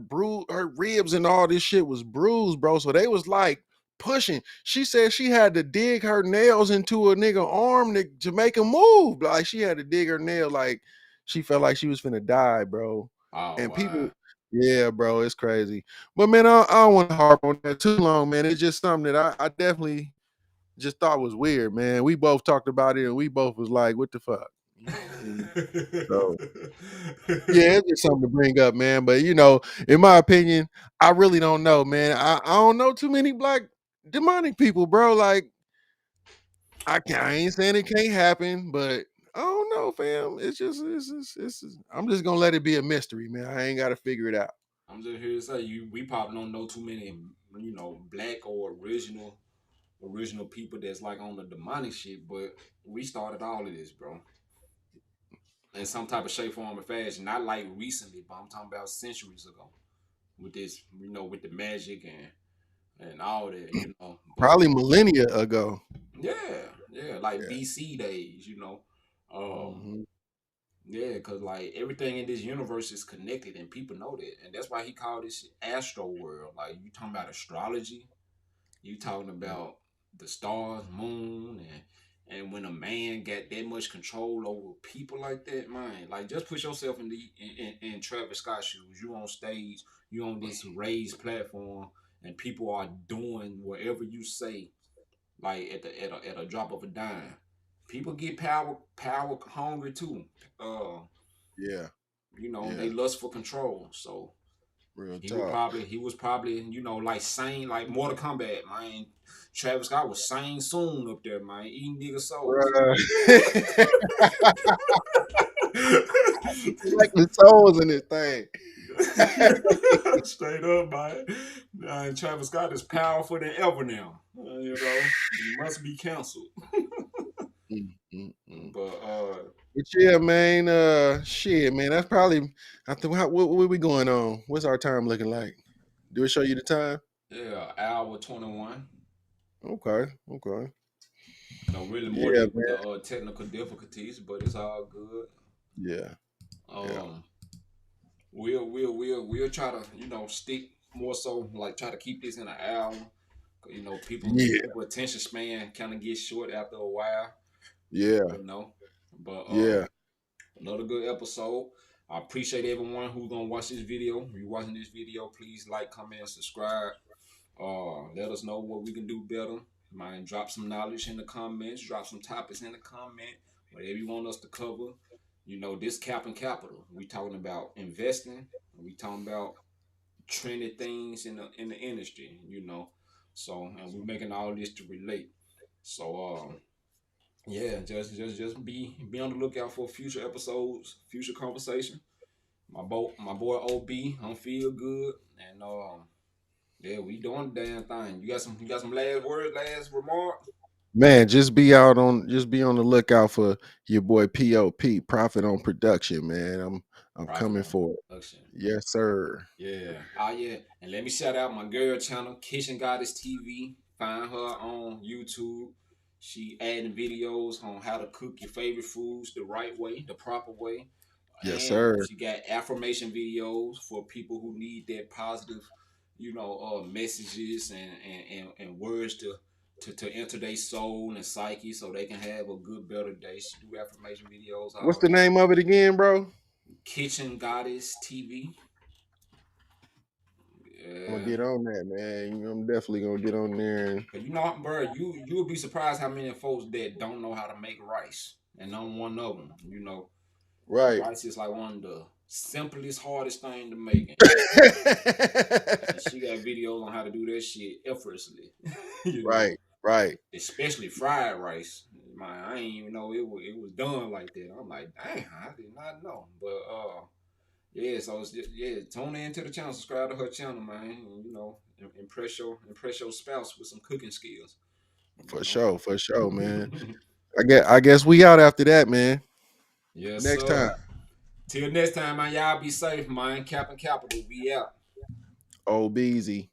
Speaker 2: ribs and all this shit was bruised, bro. So they was like pushing. She said she had to dig her nails into a nigga arm to make him move. Like, she had to dig her nail, like she felt like she was finna die, bro.
Speaker 1: oh
Speaker 2: And people,
Speaker 1: wow,
Speaker 2: yeah, bro, it's crazy. But man, I don't want to harp on that too long, man. It's just something that I definitely just thought was weird, man. We both talked about it and we both was like, what the fuck? You know? So yeah, it's just something to bring up, man. But in my opinion, I really don't know, man. I don't know too many black demonic people, bro. Like I ain't saying it can't happen, but I don't know, fam. I'm just gonna let it be a mystery, man. I ain't gotta figure it out.
Speaker 1: I'm just here to say we probably don't know too many, black or original people that's like on the demonic shit, but we started all of this, bro. In some type of shape, form, or fashion. Not like recently, but I'm talking about centuries ago. With this, with the magic and all that. But
Speaker 2: Probably millennia ago.
Speaker 1: yeah, like
Speaker 2: Yeah.
Speaker 1: BC days. Um,
Speaker 2: Hmm.
Speaker 1: yeah, cause like everything in this universe is connected, and people know that, and that's why he called this astro world. Like you talking about astrology, you talking about the stars, moon, and when a man got that much control over people like that, man, like just put yourself in Travis Scott's shoes. You on stage, you on this raised platform, and people are doing whatever you say, like at a drop of a dime. People get power hungry too. Uh,
Speaker 2: Yeah.
Speaker 1: they
Speaker 2: Yeah.
Speaker 1: lust for control. So
Speaker 2: Real
Speaker 1: he would
Speaker 2: talk.
Speaker 1: probably he was probably like saying like Mortal Kombat, man. Travis Scott was saying soon up there, man, eating nigga souls.
Speaker 2: Bruh. Like the souls in this thing.
Speaker 1: Straight up, man. Travis Scott is powerful than ever now. He must be canceled.
Speaker 2: Mm, mm, mm.
Speaker 1: But
Speaker 2: But yeah, man. Shit, man. That's probably. I think. What we going on? What's our time looking like? Do it show you the time?
Speaker 1: yeah, hour 21.
Speaker 2: Okay. Okay.
Speaker 1: Really more
Speaker 2: Yeah,
Speaker 1: than with
Speaker 2: man.
Speaker 1: the technical difficulties, but it's all good.
Speaker 2: Yeah. Yeah.
Speaker 1: Um, we'll try to stick more so like try to keep this in an hour. People
Speaker 2: Yeah.
Speaker 1: attention span kind of gets short after a while.
Speaker 2: Yeah.
Speaker 1: You know, but
Speaker 2: Yeah.
Speaker 1: another good episode. I appreciate everyone who's gonna watch this video. If you're watching this video, please like, comment, and subscribe. Let us know what we can do better. Mind drop some knowledge in the comments, drop some topics in the comment, whatever you want us to cover. This cap and capital. We talking about investing. We talking about trendy things in the industry. So and we're making all this to relate. So yeah, just be on the lookout for future episodes, future conversation. My boy OB, I'm feel good, and yeah, we doing the damn thing. You got some last words, last remark?
Speaker 2: Man, just be on the lookout for your boy POP, Profit on Production, man. I'm
Speaker 1: Profit
Speaker 2: coming
Speaker 1: on
Speaker 2: for it.
Speaker 1: production.
Speaker 2: Yes, sir.
Speaker 1: Yeah. Oh yeah. And let me shout out my girl channel, Kitchen Goddess TV. Find her on YouTube. She adding videos on how to cook your favorite foods the right way, the proper way.
Speaker 2: Yes,
Speaker 1: And
Speaker 2: sir.
Speaker 1: she got affirmation videos for people who need that positive, messages and words to enter their soul and psyche so they can have a good, better day. She do affirmation videos,
Speaker 2: What's
Speaker 1: all
Speaker 2: the
Speaker 1: that.
Speaker 2: name of it again, bro?
Speaker 1: Kitchen Goddess TV.
Speaker 2: I'm gonna
Speaker 1: Yeah.
Speaker 2: get on that, man. I'm definitely gonna get on there. And,
Speaker 1: Cause bro, you would be surprised how many folks that don't know how to make rice, and I'm one of them.
Speaker 2: right.
Speaker 1: Rice is like one of the simplest, hardest thing to make, and she got videos on how to do that shit effortlessly. you know,
Speaker 2: right. Right.
Speaker 1: especially fried rice. I ain't even know it was done like that. I'm like, dang, I did not know. But yeah, so it's just, yeah, tune in to the channel, subscribe to her channel, man. And, impress your spouse with some cooking skills. You know.
Speaker 2: For sure, man. I guess we out after that, man.
Speaker 1: Yes,
Speaker 2: Next time.
Speaker 1: sir. Till next time, man. Y'all be safe, man. Cap and Capital, we out.
Speaker 2: Oh, be easy.